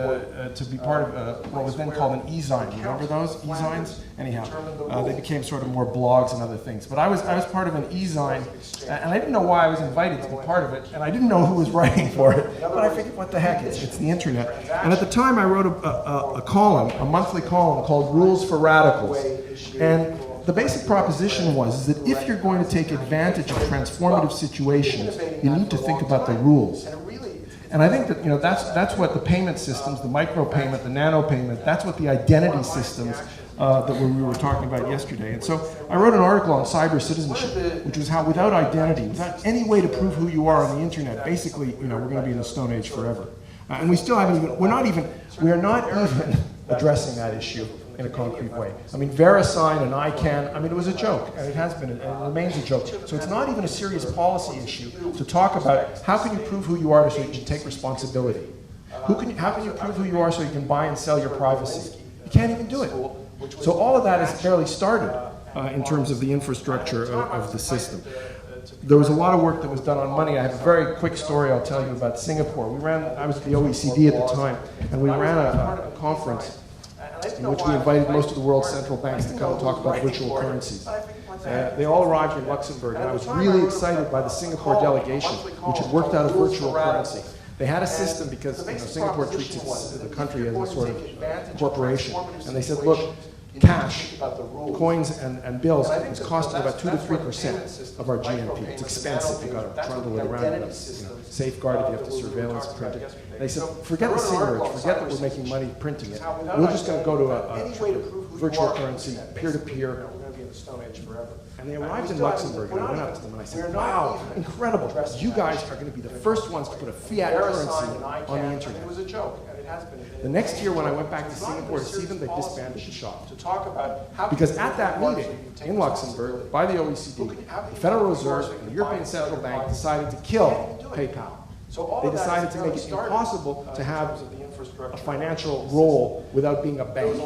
to be part of what was then called an e-zine. Remember those e-zines? Anyhow, they became sort of more blogs and other things. But I was part of an e-zine, and I didn't know why I was invited to be part of it, and I didn't know who was writing for it. But I figured, what the heck? It's the internet. And at the time, I wrote a column, a monthly column called "Rules for Radicals," and the basic proposition was that if you're going to take advantage of transformative situations, you need to think about the rules. And I think that, you know, that's what the payment systems, the micropayment, the nano payment, that's what the identity systems that we were talking about yesterday. And so I wrote an article on cyber citizenship, which was how without identity, without any way to prove who you are on the internet, basically, you know, we're going to be in the Stone Age forever. And we still haven't even, we are not even addressing that issue in a concrete way. I mean, VeriSign and ICANN, I mean, it was a joke, and it has been, and it remains a joke. So it's not even a serious policy issue to talk about how can you prove who you are so you can take responsibility? How can you prove who you are so you can buy and sell your privacy? You can't even do it. So all of that is barely started in terms of the infrastructure of the system. There was a lot of work that was done on money. I have a very quick story I'll tell you about Singapore. I was at the OECD at the time, and we ran a conference in which we invited most of the world's central banks to come and talk about virtual currencies. They all arrived in Luxembourg, and I was really excited by the Singapore delegation, which had worked out a virtual currency. They had a system because, you know, Singapore treats the country as a sort of corporation, and they said, look, cash, coins and bills is costing about 2 to 3% of our GNP. It's expensive. You've got to trundle it around. You know, safeguard it. You have to surveillance print it. They said, forget the singerage. Forget that we're making money printing it. We're just going to go to a virtual currency, peer-to-peer. And they arrived in Luxembourg, and I went up to them and I said, wow, incredible. You guys are going to be the first ones to put a fiat currency on the internet. It was a joke. The next year when I went back to Singapore to see them, they disbanded the shop. Because at that meeting in Luxembourg, by the OECD, the Federal Reserve and the European Central Bank decided to kill PayPal. They decided to make it impossible to have a financial role without being a bank.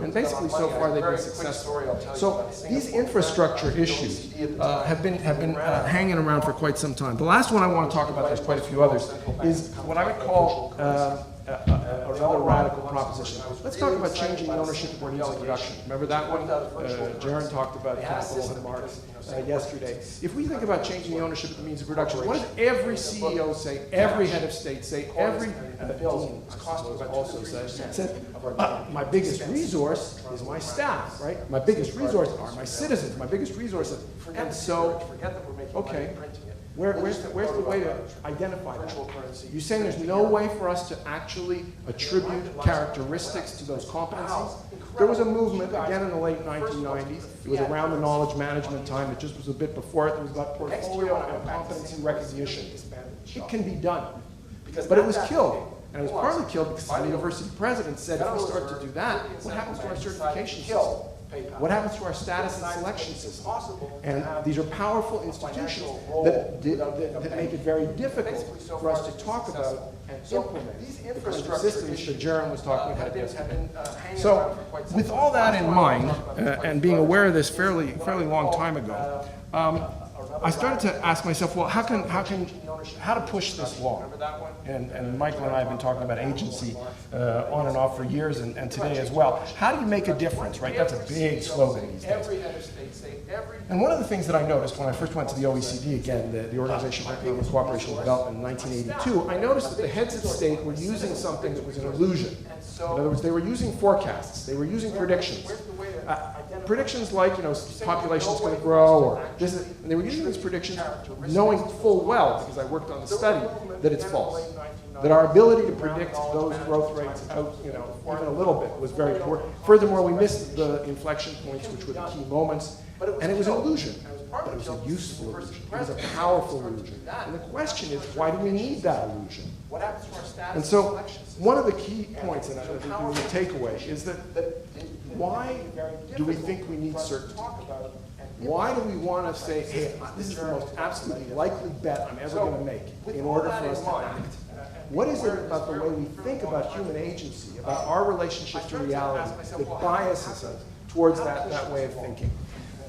And basically, so far, they've been successful. So these infrastructure issues have been hanging around for quite some time. The last one I want to talk about, there's quite a few others, is what I would call another radical proposition. Let's talk about changing the ownership of means of production. Remember that one? Jaron talked about capital and Marx yesterday. If we think about changing the ownership of the means of production, what does every CEO say, every head of state say, every dean also said, my biggest resource is my staff, right? My biggest resource are my citizens, my biggest resource. And so, okay, where's the way to identify that? You're saying there's no way for us to actually attribute characteristics to those competencies? There was a movement, again in the late 1990s, it was around the knowledge management time, it just was a bit before it, there was about portfolio and competency recognition. It can be done, but it was killed. And it was partly killed because the university president said, if we start to do that, what happens to our certification system? What happens to our status and selection system? And these are powerful institutions that make it very difficult for us to talk about and implement the kinds of systems that Jaron was talking about yesterday. So with all that in mind, and being aware of this fairly long time ago, I started to ask myself, well, how to push this law? And Michael and I have been talking about agency on and off for years, and today as well. How do you make a difference, right? That's a big slogan these days. And one of the things that I noticed when I first went to the OECD, again, the Organization for Economic Cooperation and Development in 1982, I noticed that the heads of state were using something that was an illusion. In other words, they were using forecasts, they were using predictions. Predictions like, population's going to grow, or this, and they were using these predictions knowing full well, because I worked on the study, that it's false. That our ability to predict those growth rates out, even a little bit was very poor. Furthermore, we missed the inflection points, which were the key moments, and it was an illusion. But it was a useful illusion. It was a powerful illusion. And the question is, why do we need that illusion? And so, one of the key points, and I think the takeaway, is that why do we think we need certainty? Why do we want to say, hey, this is the most absolutely likely bet I'm ever going to make in order for us to act? What is it about the way we think about human agency, about our relationship to reality, that biases us towards that way of thinking?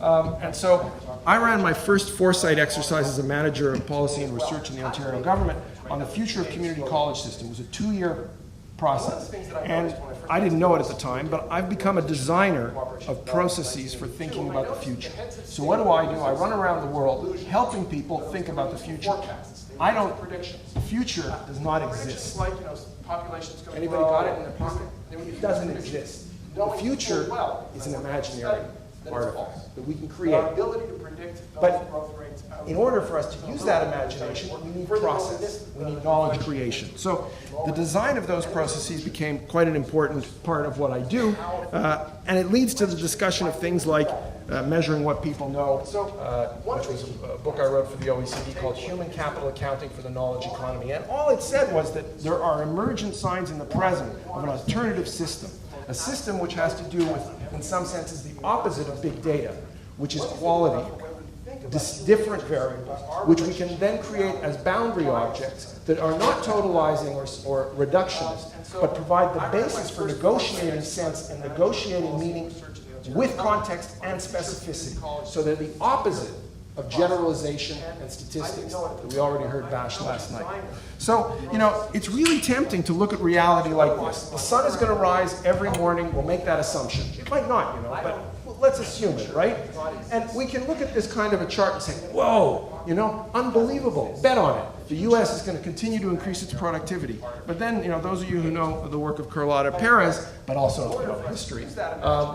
And so I ran my first Foresight exercise as a manager of policy and research in the Ontario government on the future of community college system. It was a 2-year process. And I didn't know it at the time, but I've become a designer of processes for thinking about the future. So what do? I run around the world helping people think about the future. The future does not exist. Anybody got it in their pocket? It doesn't exist. The future is an imaginary artifact that we can create. But in order for us to use that imagination, we need process. We need knowledge creation. So the design of those processes became quite an important part of what I do. And it leads to the discussion of things like measuring what people know, which was a book I wrote for the OECD called Human Capital Accounting for the Knowledge Economy. And all it said was that there are emergent signs in the present of an alternative system. A system which has to do with, in some senses, the opposite of big data, which is quality, different variables, which we can then create as boundary objects that are not totalizing or reductionist, but provide the basis for negotiating sense and negotiating meaning with context and specificity. So they're the opposite of generalization and statistics that we already heard bashed last night. So, it's really tempting to look at reality like this. The sun is going to rise every morning. We'll make that assumption. It might not, but let's assume it, right? And we can look at this kind of a chart and say, whoa, unbelievable, bet on it. The U.S. is going to continue to increase its productivity. But then, those of you who know the work of Carlota Perez, but also history,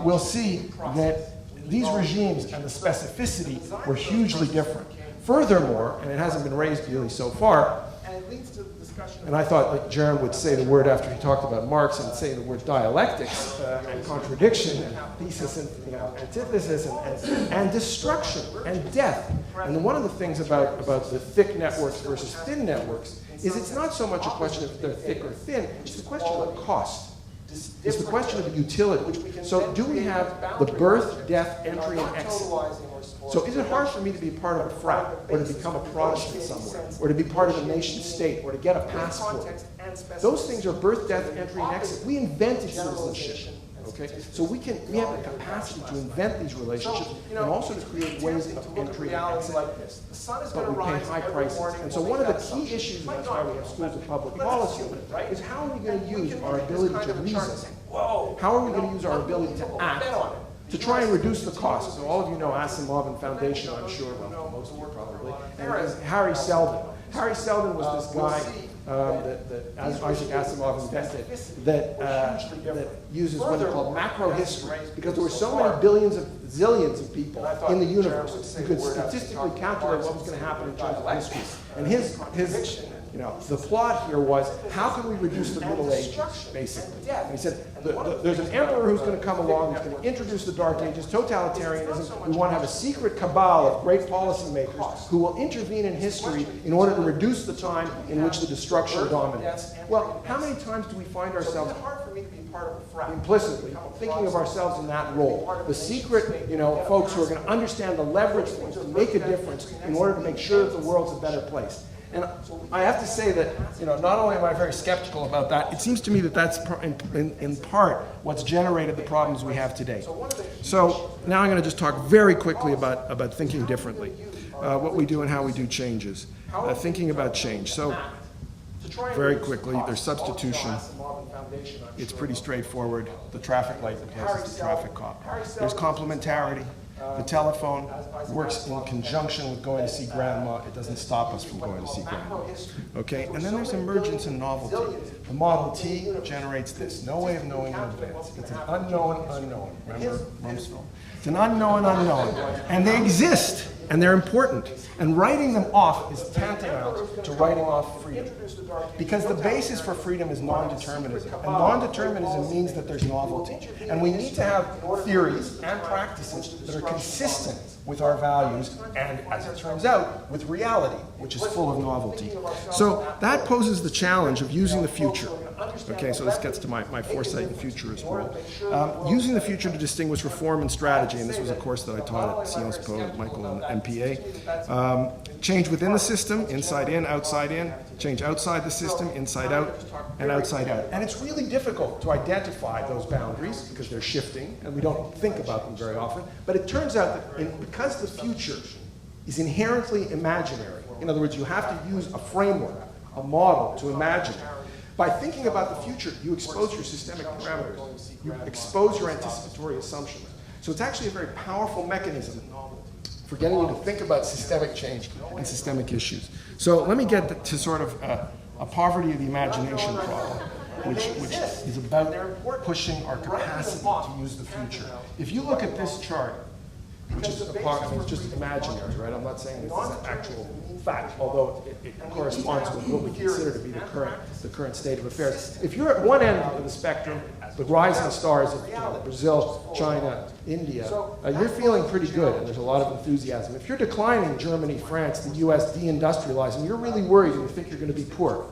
will see that these regimes and the specificity were hugely different. Furthermore, and it hasn't been raised really so far, and I thought like Jaron would say the word after he talked about Marx and say the word dialectics and contradiction and thesis and antithesis and destruction and death. And one of the things about the thick networks versus thin networks is it's not so much a question of if they're thick or thin, it's a question of cost. is the question of the utility. So do we have the birth, death, entry, and exit? So is it hard for me to be a part of a frat, or to become a Protestant somewhere, or to be part of a nation state, or to get a passport? Those things are birth, death, entry, and exit. We invented citizenship. Okay? So we have the capacity to invent these relationships and also to create ways of entry and exit. But we pay high prices. And so one of the key issues, and that's why we have schools of public policy, is how are we going to use our ability to reason? How are we going to use our ability to act to try and reduce the cost? So all of you know Asimov and Foundation, I'm sure, well, most of you probably, and Harry Seldon. Harry Seldon was this guy that Isaac Asimov invented that uses what are called macro history, because there were so many billions of zillions of people in the universe. You could statistically calculate what was going to happen in terms of history. And his the plot here was, how can we reduce the Middle Ages, basically? And he said, there's an emperor who's going to come along, who's going to introduce the Dark Ages, totalitarianism. We want to have a secret cabal of great policymakers who will intervene in history in order to reduce the time in which the destruction dominates. Well, how many times do we find ourselves implicitly thinking of ourselves in that role? The secret, folks who are going to understand the leverage points to make a difference in order to make sure that the world's a better place. And I have to say that, not only am I very skeptical about that, it seems to me that that's in part what's generated the problems we have today. So now I'm going to just talk very quickly about thinking differently, what we do and how we do changes, thinking about change. So very quickly, there's substitution. It's pretty straightforward. The traffic light replaces the traffic cop. There's complementarity. The telephone works in conjunction with going to see grandma. It doesn't stop us from going to see grandma. Okay? And then there's emergence and novelty. The Model T generates this. No way of knowing in advance. It's an unknown unknown. Remember Rumsfeld? It's an unknown unknown. And they exist, and they're important. And writing them off is tantamount to writing off freedom. Because the basis for freedom is non-determinism. And non-determinism means that there's novelty. And we need to have theories and practices that are consistent with our values and, as it turns out, with reality, which is full of novelty. So that poses the challenge of using the future. Okay, so this gets to my foresight and futurist role. Using the future to distinguish reform and strategy, and this was a course that I taught at Sciences Po, Michael and MPA. Change within the system, inside in, outside in. Change outside the system, inside out, and outside out. And it's really difficult to identify those boundaries because they're shifting, and we don't think about them very often. But it turns out that because the future is inherently imaginary, in other words, you have to use a framework, a model to imagine it. By thinking about the future, you expose your systemic parameters. You expose your anticipatory assumptions. So it's actually a very powerful mechanism for getting you to think about systemic change and systemic issues. So let me get to sort of a poverty of the imagination problem, which is about pushing our capacity to use the future. If you look at this chart, which is it's just imaginary, right? I'm not saying this is an actual fact, although it corresponds with what we consider to be the current state of affairs. If you're at one end of the spectrum, the rising stars of Brazil, China, India, you're feeling pretty good, and there's a lot of enthusiasm. If you're declining Germany, France, the US, deindustrializing, you're really worried and you think you're going to be poor.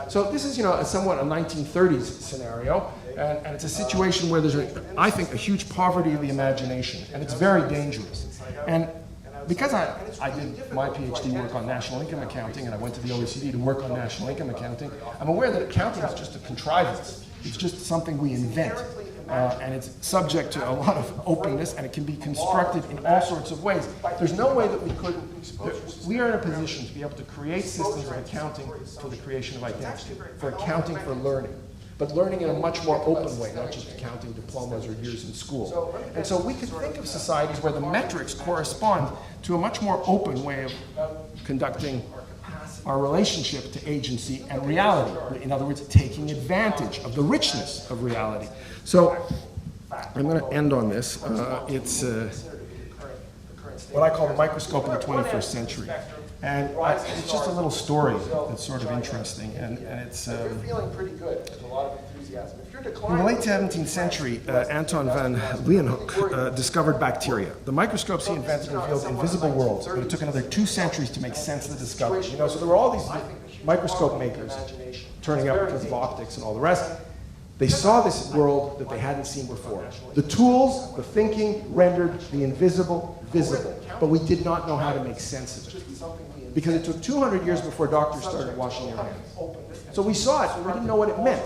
So this is, somewhat a 1930s scenario, and it's a situation where there's, I think, a huge poverty of the imagination, and it's very dangerous. And because I did my PhD work on national income accounting, and I went to the OECD to work on national income accounting, I'm aware that accounting is just a contrivance. It's just something we invent. And it's subject to a lot of openness, and it can be constructed in all sorts of ways. There's no way that we are in a position to be able to create systems of accounting for the creation of identity, for accounting for learning, but learning in a much more open way, not just accounting diplomas or years in school. And so we could think of societies where the metrics correspond to a much more open way of conducting our relationship to agency and reality. In other words, taking advantage of the richness of reality. So I'm going to end on this. It's what I call the microscope of the 21st century. And it's just a little story that's sort of interesting. And it's in the late 17th century, Anton van Leeuwenhoek discovered bacteria. The microscopes he invented revealed invisible worlds, but it took another 2 centuries to make sense of the discovery. So there were all these microscope makers turning up because of optics and all the rest. They saw this world that they hadn't seen before. The tools, the thinking rendered the invisible visible, but we did not know how to make sense of it. Because it took 200 years before doctors started washing their hands. So we saw it, but we didn't know what it meant.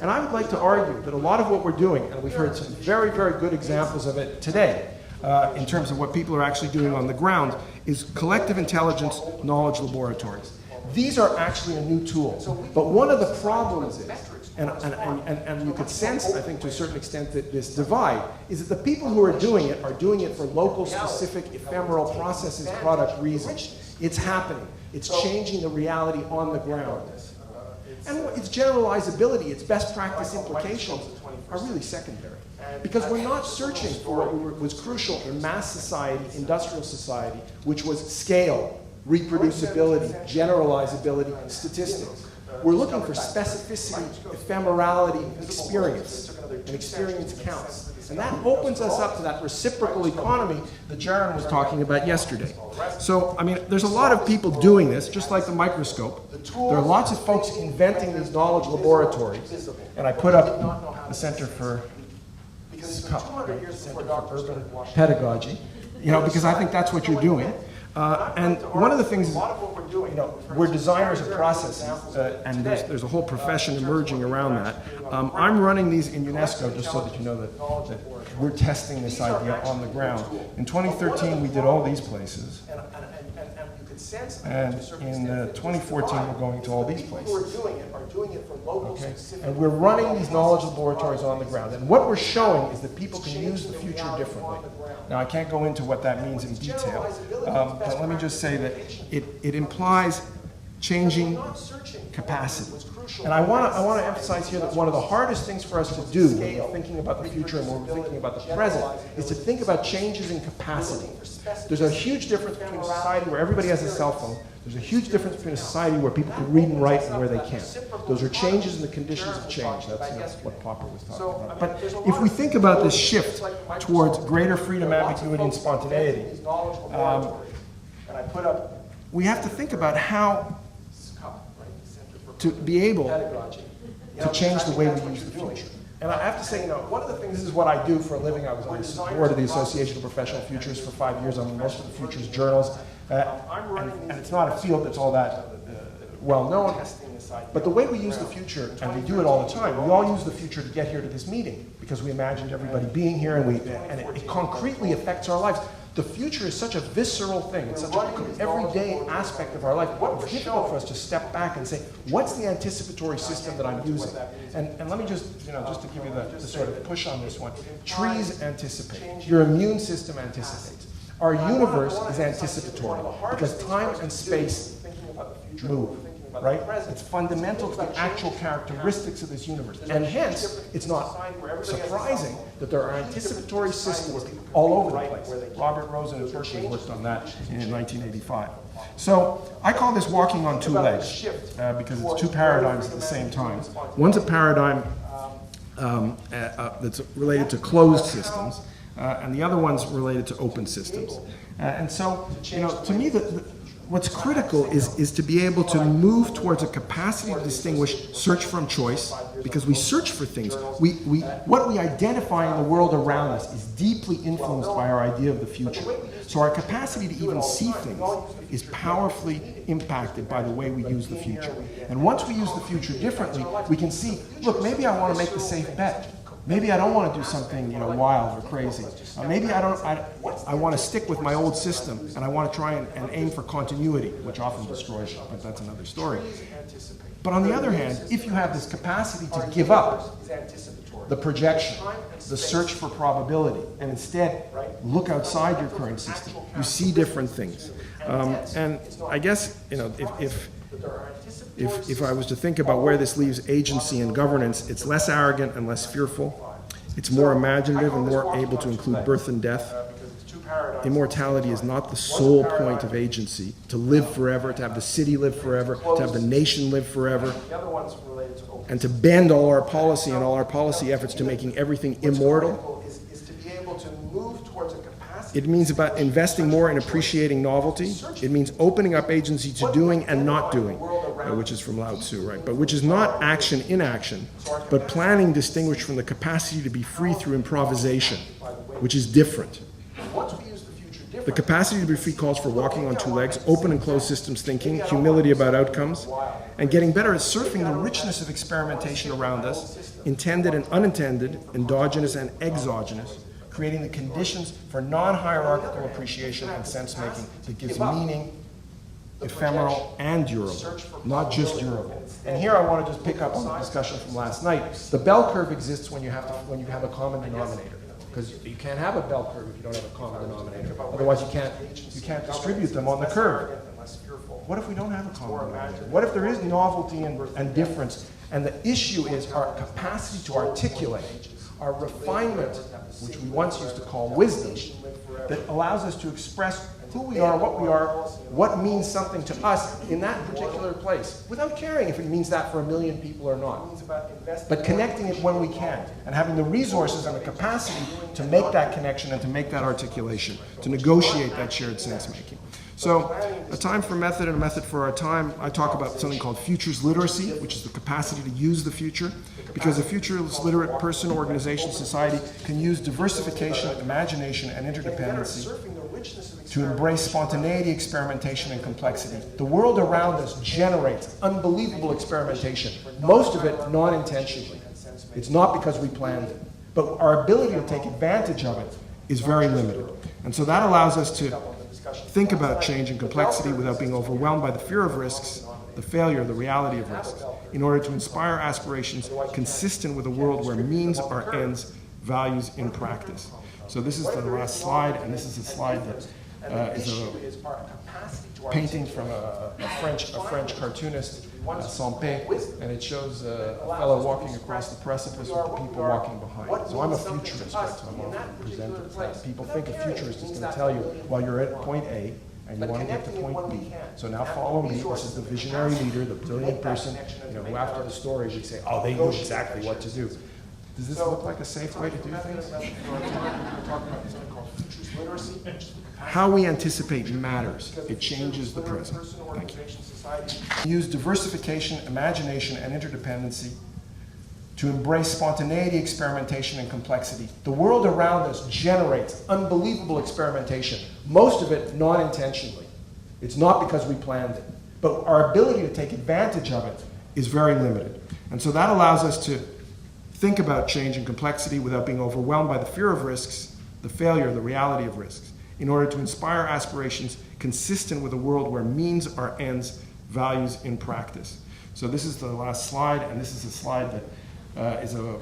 And I would like to argue that a lot of what we're doing, and we've heard some very, very good examples of it today, in terms of what people are actually doing on the ground, is collective intelligence knowledge laboratories. These are actually a new tool. But one of the problems is, and you could sense, I think to a certain extent, that this divide, is that the people who are doing it for local, specific, ephemeral processes, product reasons. It's happening. It's changing the reality on the ground. And its generalizability, its best practice implications are really secondary. Because we're not searching for what was crucial in mass society, industrial society, which was scale, reproducibility, generalizability, statistics. We're looking for specificity, ephemerality, experience. And experience counts. And that opens us up to that reciprocal economy that Jaron was talking about yesterday. So, I mean, there's a lot of people doing this, just like the microscope. There are lots of folks inventing these knowledge laboratories. And I put up the Center for Urban Pedagogy, you know, because I think that's what you're doing. And one of the things is, you know, we're designers of processes, and there's a whole profession emerging around that. I'm running these in UNESCO just so that you know that we're testing this idea on the ground. In 2013, we did all these places. And in 2014, we're going to all these places. Okay? And we're running these knowledge laboratories on the ground. And what we're showing is that people can use the future differently. Now, I can't go into what that means in detail, but let me just say that it implies changing capacity. And I want to emphasize here that one of the hardest things for us to do when we're thinking about the future and when we're thinking about the present is to think about changes in capacity. There's a huge difference between a society where everybody has a cell phone. There's a huge difference between a society where people can read and write and where they can't. Those are changes in the conditions of change. That's what Popper was talking about. But if we think about this shift towards greater freedom, ambiguity, and spontaneity, we have to think about how to be able to change the way we use the future. And I have to say, you know, one of the things, this is what I do for a living. I was on the board of the Association of Professional Futurists for 5 years. I'm in most of the futures journals. And it's not a field that's all that well known. But the way we use the future, and we do it all the time, we all use the future to get here to this meeting because we imagined everybody being here, and it concretely affects our lives. The future is such a visceral thing. It's such an everyday aspect of our life. It's difficult for us to step back and say, what's the anticipatory system that I'm using? And let me just, you know, just to give you the sort of push on this one. Trees anticipate. Your immune system anticipates. Our universe is anticipatory because time and space move. Right? It's fundamental to the actual characteristics of this universe. And hence, it's not surprising that there are anticipatory systems all over the place. Robert Rosen and Berkeley worked on that in 1985. So I call this walking on two legs because it's two paradigms at the same time. One's a paradigm that's related to closed systems, and the other one's related to open systems. And so, you know, to me, what's critical is to be able to move towards a capacity to distinguish search from choice, because we search for things. What we identify in the world around us is deeply influenced by our idea of the future. So our capacity to even see things is powerfully impacted by the way we use the future. And once we use the future differently, we can see, look, maybe I want to make the safe bet. Maybe I don't want to do something, you know, wild or crazy. Maybe I want to stick with my old system, and I want to try and aim for continuity, which often destroys it, but that's another story. But on the other hand, if you have this capacity to give up the projection, the search for probability, and instead look outside your current system, you see different things. And I guess, you know, if I was to think about where this leaves agency and governance, it's less arrogant and less fearful. It's more imaginative and more able to include birth and death. Immortality is not the sole point of agency. To live forever, to have the city live forever, to have the nation live forever, and to bend all our policy and all our policy efforts to making everything immortal. It means about investing more in appreciating novelty. It means opening up agency to doing and not doing, which is from Lao Tzu, right? But which is not action in action, but planning distinguished from the capacity to be free through improvisation, which is different. The capacity to be free calls for walking on two legs, open and closed systems thinking, humility about outcomes, and getting better at surfing the richness of experimentation around us, intended and unintended, endogenous and exogenous, creating the conditions for non-hierarchical appreciation and sense-making that gives meaning, ephemeral and durable, not just durable. And here I want to just pick up on the discussion from last night. The bell curve exists when you have a common denominator, because you can't have a bell curve if you don't have a common denominator. Otherwise, you can't distribute them on the curve. What if we don't have a common denominator? What if there is novelty and difference, and the issue is our capacity to articulate, our refinement, which we once used to call wisdom, that allows us to express who we are, what means something to us in that particular place, without caring if it means that for 1 million people or not. But connecting it when we can, and having the resources and the capacity to make that connection and to make that articulation, to negotiate that shared sense-making. So, a time for method and a method for our time, I talk about something called futures literacy, which is the capacity to use the future, because a futures literate person, organization, society can use diversification, imagination, and interdependency to embrace spontaneity, experimentation, and complexity. The world around us generates unbelievable experimentation, most of it non-intentionally. It's not because we planned it, but our ability to take advantage of it is very limited. And so that allows us to think about change and complexity without being overwhelmed by the fear of risks, the failure, the reality of risks, in order to inspire aspirations consistent with a world where means are ends, values in practice. So this is the last slide, and this is a slide that is a painting from a French cartoonist, Sampé, and it shows a fellow walking across the precipice with the people walking behind. So I'm a futurist, right? So I'm often presented as that. People think a futurist is going to tell you, well, you're at point A, and you want to get to point B. So now follow me. This is the visionary leader, the brilliant person, who after the story would say, oh, they knew exactly what to do. Does this look like a safe way to do things? How we anticipate matters. It changes the present. Thank you. Use diversification, imagination, and interdependency to embrace spontaneity, experimentation, and complexity. The world around us generates unbelievable experimentation, most of it non-intentionally. It's not because we planned it, but our ability to take advantage of it is very limited. And so that allows us to think about change and complexity without being overwhelmed by the fear of risks, the failure, the reality of risks, in order to inspire aspirations consistent with a world where means are ends, values in practice. So this is the last slide, and this is a slide that is a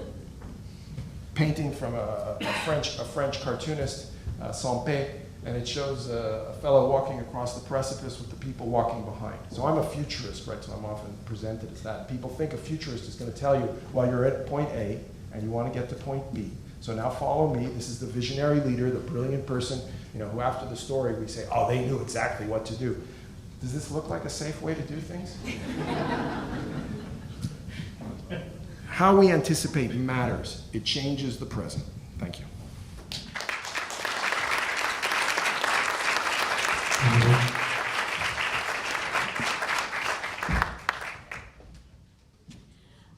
painting from a French cartoonist, Sampé, and it shows a fellow walking across the precipice with the people walking behind. So I'm a futurist, right? So I'm often presented as that. People think a futurist is going to tell you, well, you're at point A, and you want to get to point B. So now follow me. This is the visionary leader, the brilliant person, who after the story we say, oh, they knew exactly what to do. Does this look like a safe way to do things? How we anticipate matters. It changes the present. Thank you.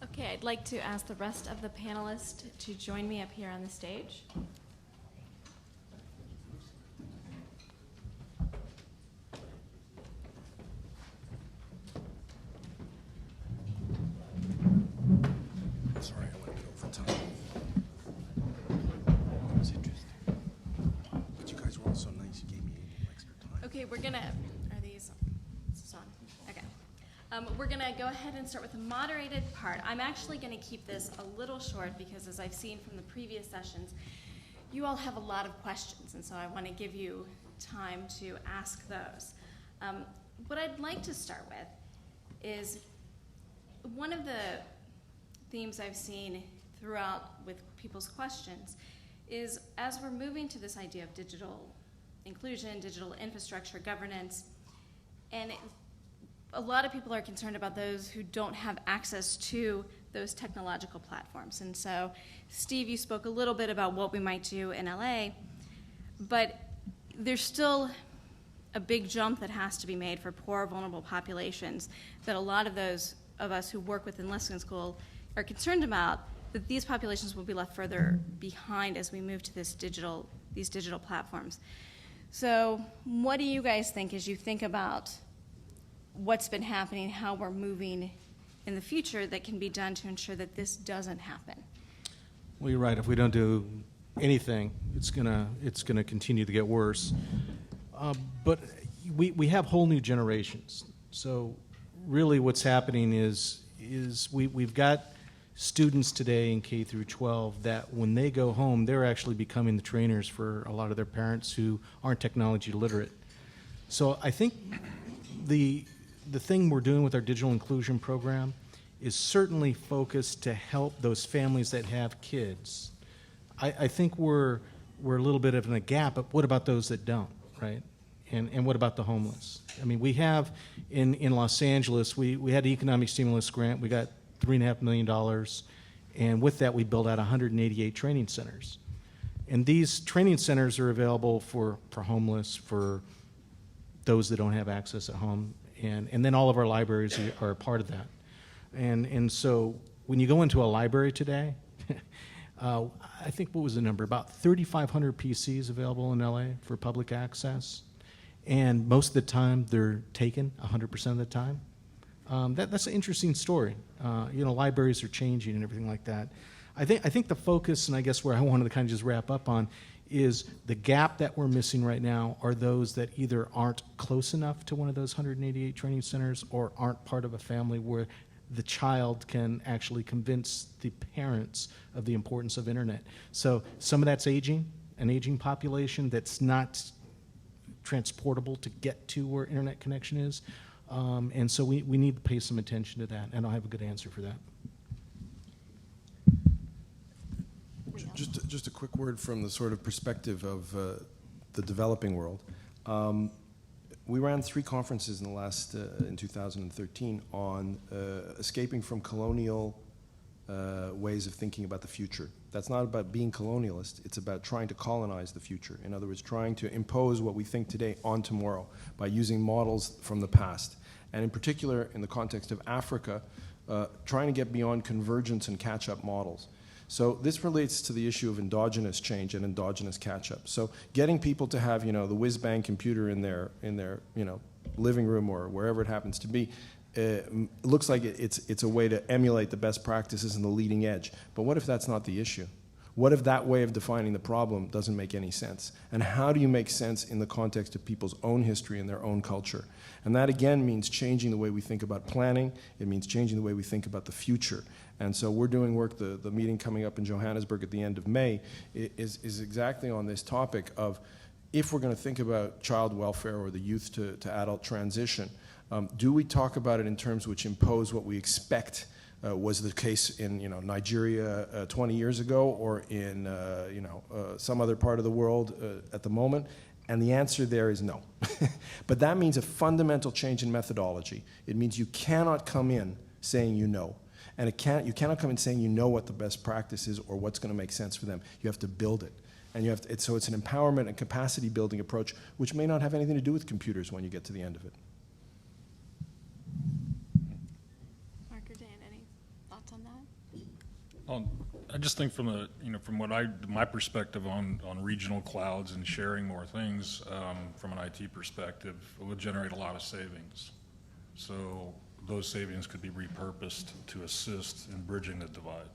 Okay, I'd like to ask the rest of the panelists to join me up here on the stage. Sorry, I went over time. It was interesting. But you guys were all so nice. You gave me extra time. Okay, are these, is this on? Okay. We're gonna go ahead and start with the moderated part. I'm actually gonna keep this a little short because as I've seen from the previous sessions, you all have a lot of questions, and so I wanna give you time to ask those. What I'd like to start with is one of the themes I've seen throughout with people's questions is as we're moving to this idea of digital inclusion, digital infrastructure, governance, and a lot of people are concerned about those who don't have access to those technological platforms. And so, Steve, you spoke a little bit about what we might do in LA, but there's still a big jump that has to be made for poor, vulnerable populations that a lot of those of us who work within Luskin School are concerned about, that these populations will be left further behind as we move to these digital platforms. So what do you guys think as you think about what's been happening, how we're moving in the future that can be done to ensure that this doesn't happen? Well, you're right. If we don't do anything, it's gonna continue to get worse. But we have whole new generations. So really what's happening is we've got students today in K through 12 that when they go home, they're actually becoming the trainers for a lot of their parents who aren't technology literate. So I think the thing we're doing with our digital inclusion program is certainly focused to help those families that have kids. I think we're a little bit of in a gap, but what about those that don't, right? And what about the homeless? I mean, we have in Los Angeles, we had an economic stimulus grant. We got $3.5 million, and with that, we built out 188 training centers. And these training centers are available for homeless, for those that don't have access at home, and then all of our libraries are a part of that. And so when you go into a library today, I think, what was the number? About 3,500 PCs available in LA for public access. And most of the time, they're taken 100% of the time. That's an interesting story. Libraries are changing and everything like that. I think the focus, and I guess where I wanted to kind of just wrap up on, is the gap that we're missing right now are those that either aren't close enough to one of those 188 training centers or aren't part of a family where the child can actually convince the parents of the importance of internet. So some of that's aging, an aging population that's not transportable to get to where internet connection is. And so we need to pay some attention to that, and I'll have a good answer for that. Just a quick word from the sort of perspective of the developing world. We ran 3 conferences in 2013 on escaping from colonial ways of thinking about the future. That's not about being colonialist, it's about trying to colonize the future. In other words, trying to impose what we think today on tomorrow by using models from the past. And in particular, in the context of Africa, trying to get beyond convergence and catch-up models. So this relates to the issue of endogenous change and endogenous catch-up. So getting people to have, the whiz-bang computer in their living room or wherever it happens to be, looks like it's a way to emulate the best practices and the leading edge. But what if that's not the issue? What if that way of defining the problem doesn't make any sense? And how do you make sense in the context of people's own history and their own culture? And that again means changing the way we think about planning. It means changing the way we think about the future. And so we're doing work, the meeting coming up in Johannesburg at the end of May is exactly on this topic of, if we're going to think about child welfare or the youth to adult transition, do we talk about it in terms which impose what we expect was the case in Nigeria 20 years ago, or in some other part of the world at the moment? And the answer there is no. But that means a fundamental change in methodology. It means you cannot come in saying you know. And you cannot come in saying you know what the best practice is or what's going to make sense for them. You have to build it. And so it's an empowerment and capacity building approach, which may not have anything to do with computers when you get to the end of it. Mark or Dan, any thoughts on that? I just think from my perspective on regional clouds and sharing more things, from an IT perspective, it would generate a lot of savings. So those savings could be repurposed to assist in bridging the divide.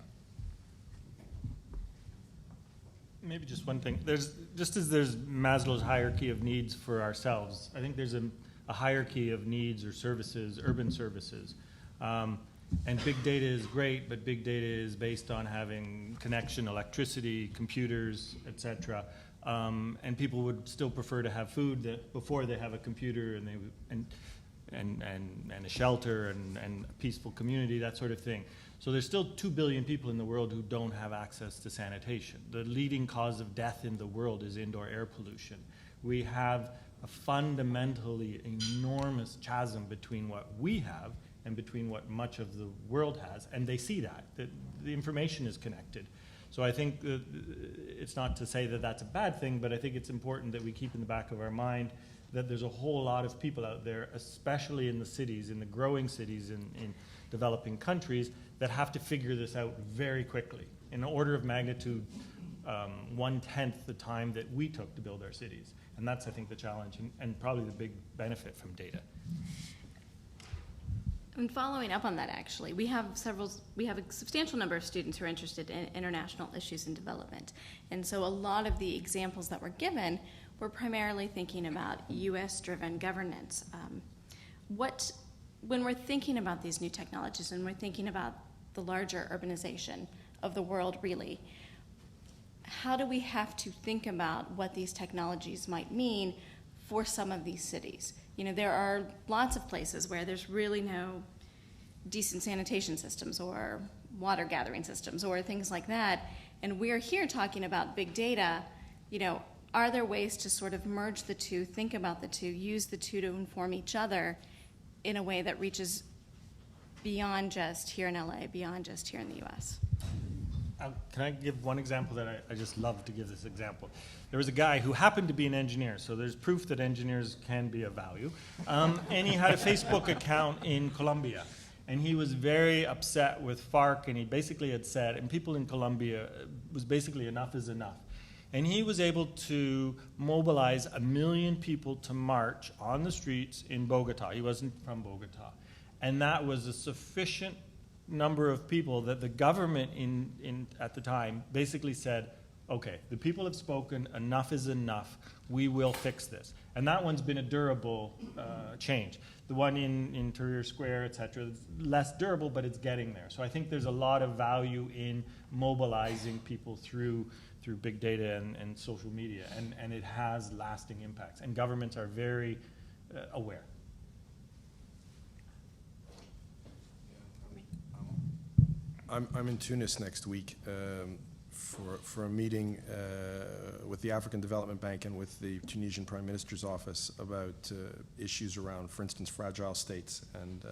Maybe just one thing. Just as there's Maslow's hierarchy of needs for ourselves, I think there's a hierarchy of needs or services, urban services. And big data is great, but big data is based on having connection, electricity, computers, etc. And people would still prefer to have food before they have a computer and a shelter and a peaceful community, that sort of thing. So there's still 2 billion people in the world who don't have access to sanitation. The leading cause of death in the world is indoor air pollution. We have a fundamentally enormous chasm between what we have and between what much of the world has, and they see that the information is connected. So I think it's not to say that that's a bad thing, but I think it's important that we keep in the back of our mind that there's a whole lot of people out there, especially in the cities, in the growing cities in developing countries, that have to figure this out very quickly, in an order of magnitude 1/10 the time that we took to build our cities. And that's, I think, the challenge and probably the big benefit from data. And following up on that, actually, we have a substantial number of students who are interested in international issues and development. And so a lot of the examples that were given were primarily thinking about US-driven governance. When we're thinking about these new technologies and we're thinking about the larger urbanization of the world, really, how do we have to think about what these technologies might mean for some of these cities? You know, there are lots of places where there's really no decent sanitation systems or water gathering systems or things like that. And we're here talking about big data. You know, are there ways to sort of merge the two, think about the two, use the two to inform each other in a way that reaches beyond just here in LA, beyond just here in the US? Can I give one example that I just love to give this example? There was a guy who happened to be an engineer, so there's proof that engineers can be of value. And he had a Facebook account in Colombia. And he was very upset with FARC, and he basically had said, and people in Colombia, was basically enough is enough. And he was able to mobilize 1 million people to march on the streets in Bogota. He wasn't from Bogota. And that was a sufficient number of people that the government at the time basically said, okay, the people have spoken, enough is enough, we will fix this. And that one's been a durable change. The one in Tahrir Square, et cetera, is less durable, but it's getting there. So I think there's a lot of value in mobilizing people through big data and social media, and it has lasting impacts. And governments are very aware. I'm in Tunis next week for a meeting with the African Development Bank and with the Tunisian Prime Minister's office about issues around, for instance, fragile states and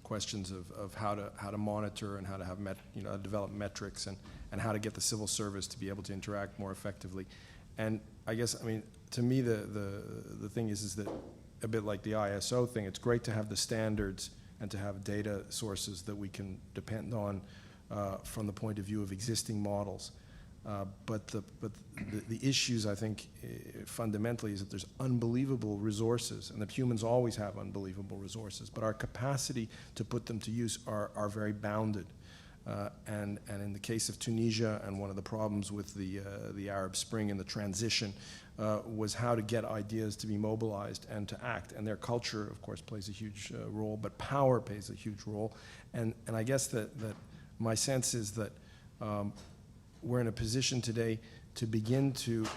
questions of how to monitor and how to have develop metrics and how to get the civil service to be able to interact more effectively. And I guess, I mean, to me the thing is that a bit like the ISO thing, it's great to have the standards and to have data sources that we can depend on from the point of view of existing models. But the issues, I think, fundamentally is that there's unbelievable resources, and that humans always have unbelievable resources, but our capacity to put them to use are very bounded. And in the case of Tunisia, and one of the problems with the Arab Spring and the transition was how to get ideas to be mobilized and to act. And their culture, of course, plays a huge role, but power plays a huge role. And I guess that my sense is that we're in a position today to begin to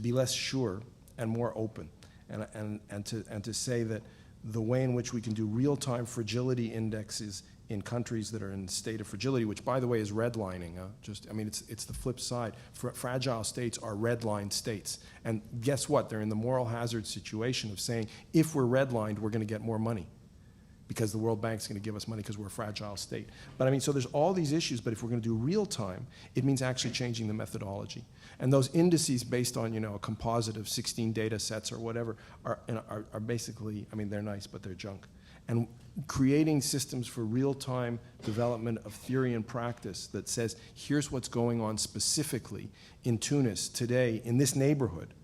be less sure and more open, and to say that the way in which we can do real-time fragility indexes in countries that are in a state of fragility, which, by the way, is redlining. It's the flip side. Fragile states are redlined states. And guess what? They're in the moral hazard situation of saying, if we're redlined, we're going to get more money because the World Bank's going to give us money because we're a fragile state. But I mean, so there's all these issues, but if we're going to do real time, it means actually changing the methodology. And those indices based on, a composite of 16 data sets or whatever are basically, I mean, they're nice, but they're junk. And creating systems for real-time development of theory and practice that says, here's what's going on specifically in Tunis today, in this neighborhood,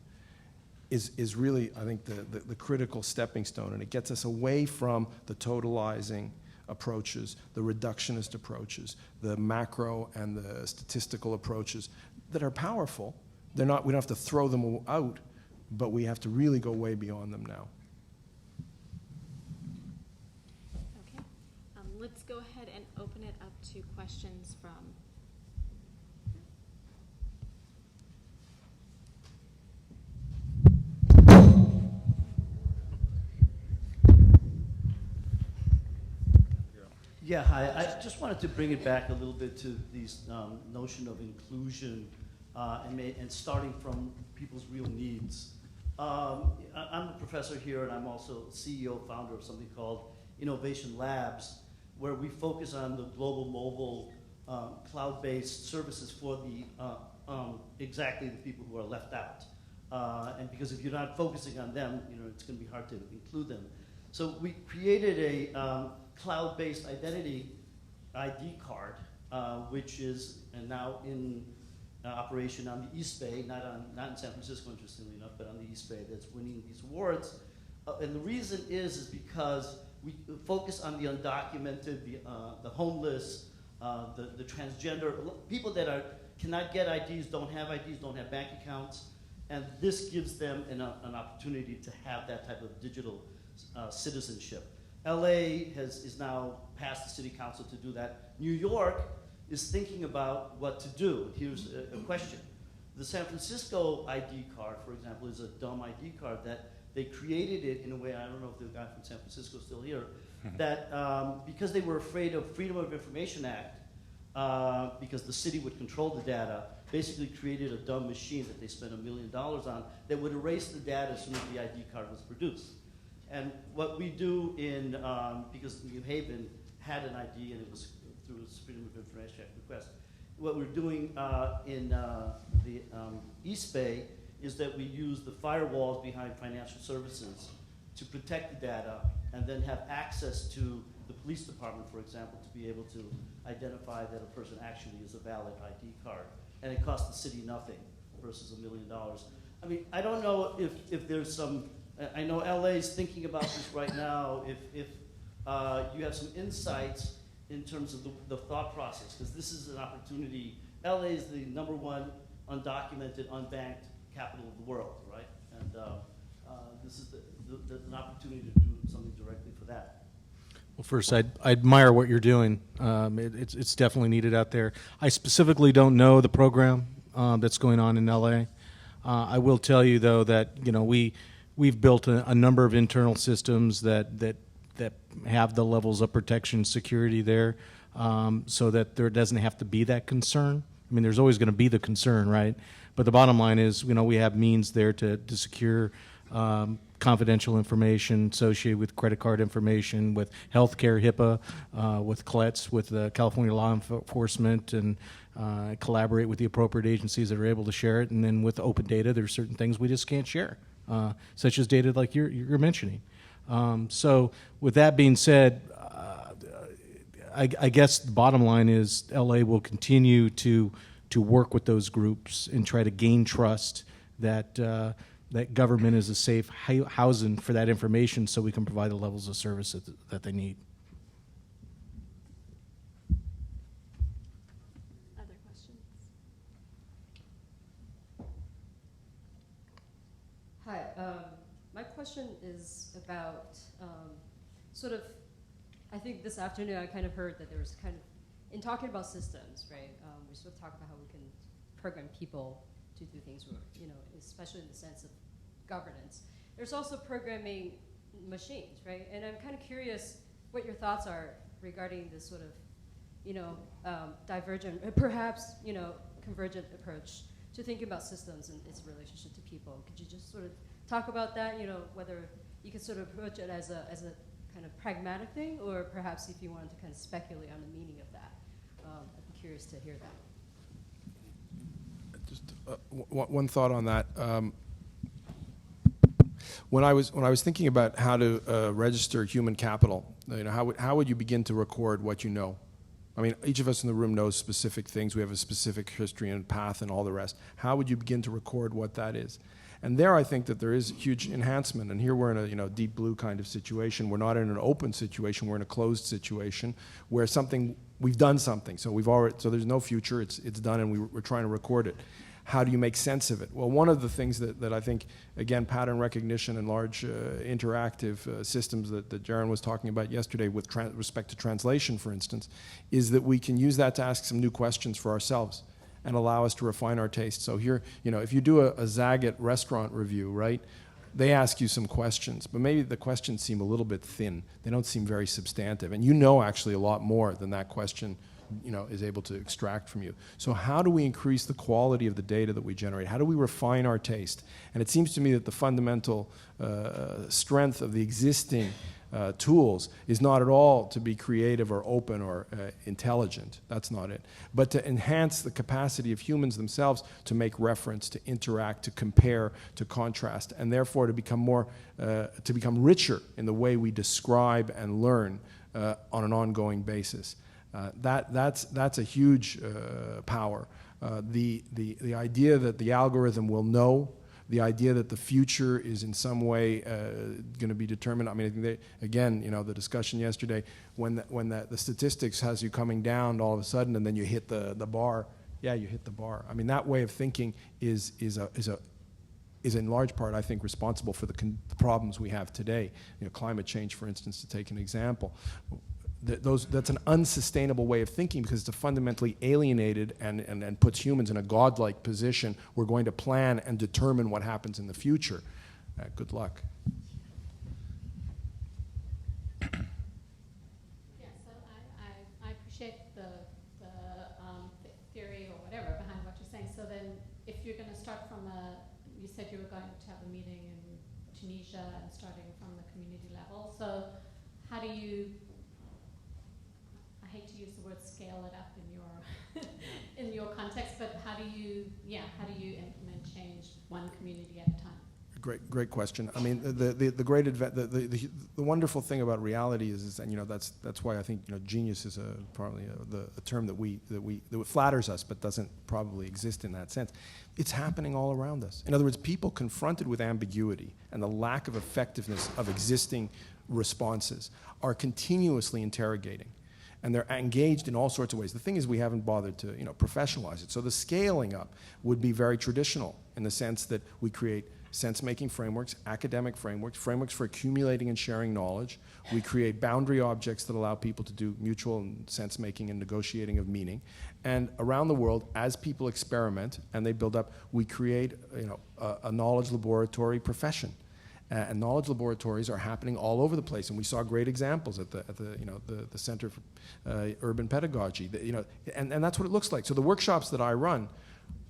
is really, I think, the critical stepping stone. And it gets us away from the totalizing approaches, the reductionist approaches, the macro and the statistical approaches that are powerful. They're not, we don't have to throw them out, but we have to really go way beyond them now. Let's go ahead and open it up to questions from. Yeah, hi. I just wanted to bring it back a little bit to these notion of inclusion and starting from people's real needs. I'm a professor here, and I'm also CEO, founder of something called Innovation Labs, where we focus on the global mobile cloud-based services for the exactly the people who are left out. And because if you're not focusing on them, it's going to be hard to include them. So we created a cloud-based identity ID card, which is now in operation on the East Bay, not in San Francisco, interestingly enough, but on the East Bay that's winning these awards. And the reason is because we focus on the undocumented, the homeless, the transgender, people that cannot get IDs, don't have bank accounts, and this gives them an opportunity to have that type of digital citizenship. LA is now passed the city council to do that. New York is thinking about what to do. Here's a question. The San Francisco ID card, for example, is a dumb ID card that they created it in a way, I don't know if the guy from San Francisco is still here, that because they were afraid of Freedom of Information Act, because the city would control the data, basically created a dumb machine that they spent $1 million on that would erase the data as soon as the ID card was produced. And what we do because New Haven had an ID and it was through a Freedom of Information Act request, what we're doing in the East Bay is that we use the firewalls behind financial services to protect the data and then have access to the police department, for example, to be able to identify that a person actually is a valid ID card. And it costs the city nothing versus $1 million. I mean, I don't know if there's some, I know LA is thinking about this right now, if you have some insights in terms of the thought process, because this is an opportunity. LA is the #1 undocumented, unbanked capital of the world, right? And this is an opportunity to do something directly for that. Well, first, I admire what you're doing. It's definitely needed out there. I specifically don't know the program that's going on in LA. I will tell you, though, that we've built a number of internal systems that have the levels of protection, security there, so that there doesn't have to be that concern. I mean, there's always going to be the concern, right? But the bottom line is, we have means there to secure confidential information associated with credit card information, with healthcare HIPAA, with CLETS, with the California law enforcement, and collaborate with the appropriate agencies that are able to share it. And then with open data, there's certain things we just can't share, such as data like you're mentioning. So with that being said, I guess the bottom line is LA will continue to work with those groups and try to gain trust that that government is a safe housing for that information, so we can provide the levels of service that they need. Other questions? Hi, my question is about I think this afternoon I kind of heard that there was in talking about systems, right, we sort of talk about how we can program people to do things, especially in the sense of governance. There's also programming machines, right? And I'm kind of curious what your thoughts are regarding this sort of, divergent, perhaps, convergent approach to thinking about systems and its relationship to people. Could you just sort of talk about that, whether you could sort of approach it as a kind of pragmatic thing, or perhaps if you wanted to kind of speculate on the meaning of that. I'd be curious to hear that. Just one thought on that. When I was thinking about how to register human capital, how would you begin to record what you know? I mean, each of us in the room knows specific things. We have a specific history and path and all the rest. How would you begin to record what that is? And there, I think that there is huge enhancement. And here we're in a deep blue kind of situation. We're not in an open situation. We're in a closed situation where we've done something. So there's no future. It's done, and we're trying to record it. How do you make sense of it? Well, one of the things that I think, again, pattern recognition and large interactive systems that Jaron was talking about yesterday with respect to translation, for instance, is that we can use that to ask some new questions for ourselves and allow us to refine our taste. So here, if you do a Zagat restaurant review, right, they ask you some questions, but maybe the questions seem a little bit thin. They don't seem very substantive. And actually a lot more than that question is able to extract from you. So how do we increase the quality of the data that we generate? How do we refine our taste? And it seems to me that the fundamental strength of the existing tools is not at all to be creative or open or intelligent. That's not it. But to enhance the capacity of humans themselves to make reference, to interact, to compare, to contrast, and therefore to become to become richer in the way we describe and learn on an ongoing basis. That's a huge power. The idea that the algorithm will know, the idea that the future is in some way going to be determined. I mean, I think again, the discussion yesterday, when the statistics has you coming down all of a sudden, and then you hit the bar. Yeah, you hit the bar. I mean, that way of thinking is in large part, I think, responsible for the problems we have today. Climate change, for instance, to take an example. That's an unsustainable way of thinking because it's fundamentally alienated and puts humans in a godlike position. We're going to plan and determine what happens in the future. Good luck. Yeah, so I appreciate the theory or whatever behind what you're saying. So then if you're going to start from you said you were going to have a meeting in Tunisia and starting from the community level. So how do you, I hate to use the word scale it up in your in your context, but how do you implement change one community at a time? Great question. I mean, the great the wonderful thing about reality is that that's why I think genius is probably a term that flatters us but doesn't probably exist in that sense. It's happening all around us. In other words, people confronted with ambiguity and the lack of effectiveness of existing responses are continuously interrogating. And they're engaged in all sorts of ways. The thing is, we haven't bothered to professionalize it. So the scaling up would be very traditional in the sense that we create sense-making frameworks, academic frameworks, frameworks for accumulating and sharing knowledge. We create boundary objects that allow people to do mutual sense-making and negotiating of meaning. And around the world, as people experiment and they build up, we create a knowledge laboratory profession. And knowledge laboratories are happening all over the place, and we saw great examples at the Center for Urban Pedagogy. And that's what it looks like. So the workshops that I run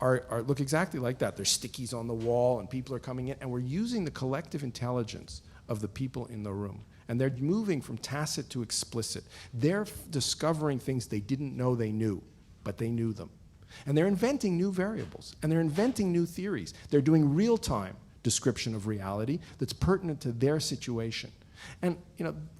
look exactly like that. There's stickies on the wall, and people are coming in, and we're using the collective intelligence of the people in the room. And they're moving from tacit to explicit. They're discovering things they didn't know they knew, but they knew them. And they're inventing new variables, and they're inventing new theories. They're doing real-time description of reality that's pertinent to their situation. And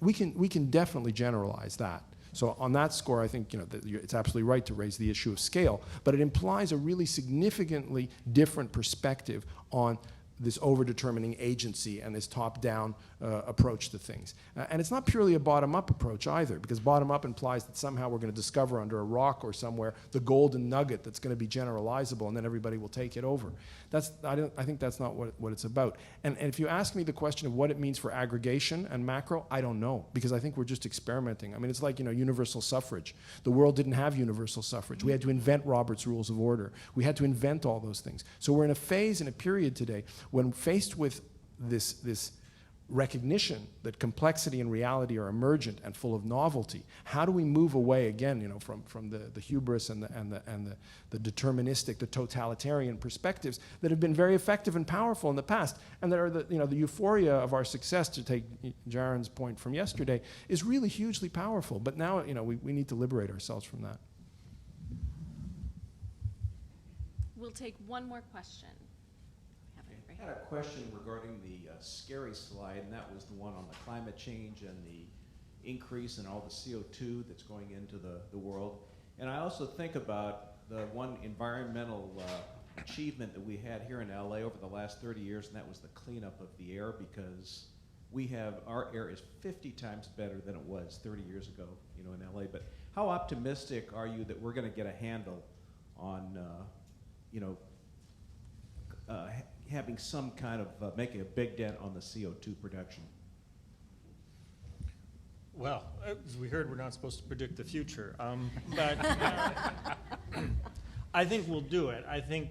we can definitely generalize that. So on that score, I think it's absolutely right to raise the issue of scale, but it implies a really significantly different perspective on this over-determining agency and this top-down approach to things. And it's not purely a bottom-up approach either, because bottom-up implies that somehow we're going to discover under a rock or somewhere the golden nugget that's going to be generalizable, and then everybody will take it over. I think that's not what it's about. And if you ask me the question of what it means for aggregation and macro, I don't know, because I think we're just experimenting. I mean, it's like universal suffrage. The world didn't have universal suffrage. We had to invent Robert's Rules of Order. We had to invent all those things. So we're in a phase, in a period today, when faced with this recognition that complexity and reality are emergent and full of novelty, how do we move away again, from the hubris and the deterministic, the totalitarian perspectives that have been very effective and powerful in the past, and that are the euphoria of our success, to take Jaron's point from yesterday, is really hugely powerful. But now, we need to liberate ourselves from that. We'll take one more question. I had a question regarding the scary slide, and that was the one on the climate change and the increase in all the CO2 that's going into the world. And I also think about the one environmental achievement that we had here in LA over the last 30 years, and that was the cleanup of the air, because our air is 50 times better than it was 30 years ago, in LA. But how optimistic are you that we're going to get a handle on, having some kind of making a big dent on the CO2 production? Well, as we heard, we're not supposed to predict the future, but I think we'll do it. I think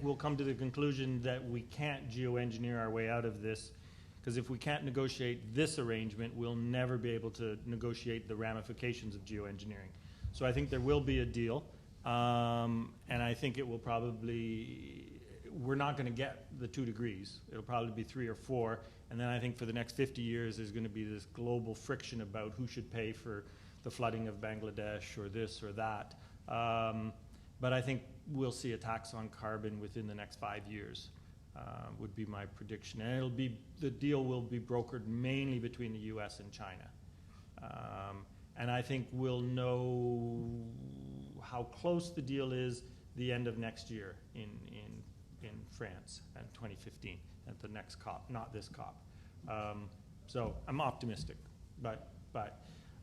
we'll come to the conclusion that we can't geoengineer our way out of this, because if we can't negotiate this arrangement, we'll never be able to negotiate the ramifications of geoengineering. So I think there will be a deal, and I think it will probably, we're not going to get the 2 degrees. It'll probably be 3 or 4, And then I think for the next 50 years, there's going to be this global friction about who should pay for the flooding of Bangladesh or this or that. But I think we'll see a tax on carbon within the next 5 years, would be my prediction. And the deal will be brokered mainly between the US and China. And I think we'll know how close the deal is the end of next year in France in 2015 at the next COP, not this COP. So I'm optimistic, but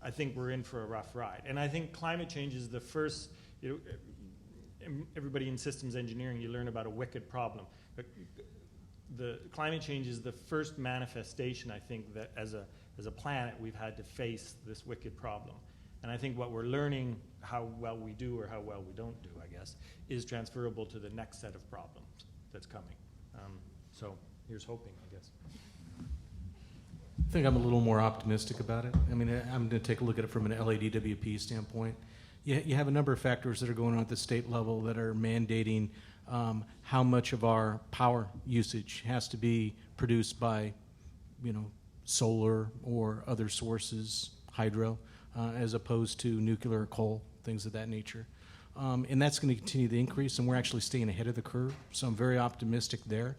I think we're in for a rough ride. And I think climate change is the first, everybody in systems engineering, you learn about a wicked problem. But the climate change is the first manifestation, I think, that as a planet we've had to face this wicked problem. And I think what we're learning, how well we do or how well we don't do, I guess, is transferable to the next set of problems that's coming. So here's hoping, I guess. I think I'm a little more optimistic about it. I mean, I'm going to take a look at it from an LADWP standpoint. You have a number of factors that are going on at the state level that are mandating how much of our power usage has to be produced by, solar or other sources, hydro, as opposed to nuclear or coal, things of that nature. And that's going to continue to increase, and we're actually staying ahead of the curve, so I'm very optimistic there.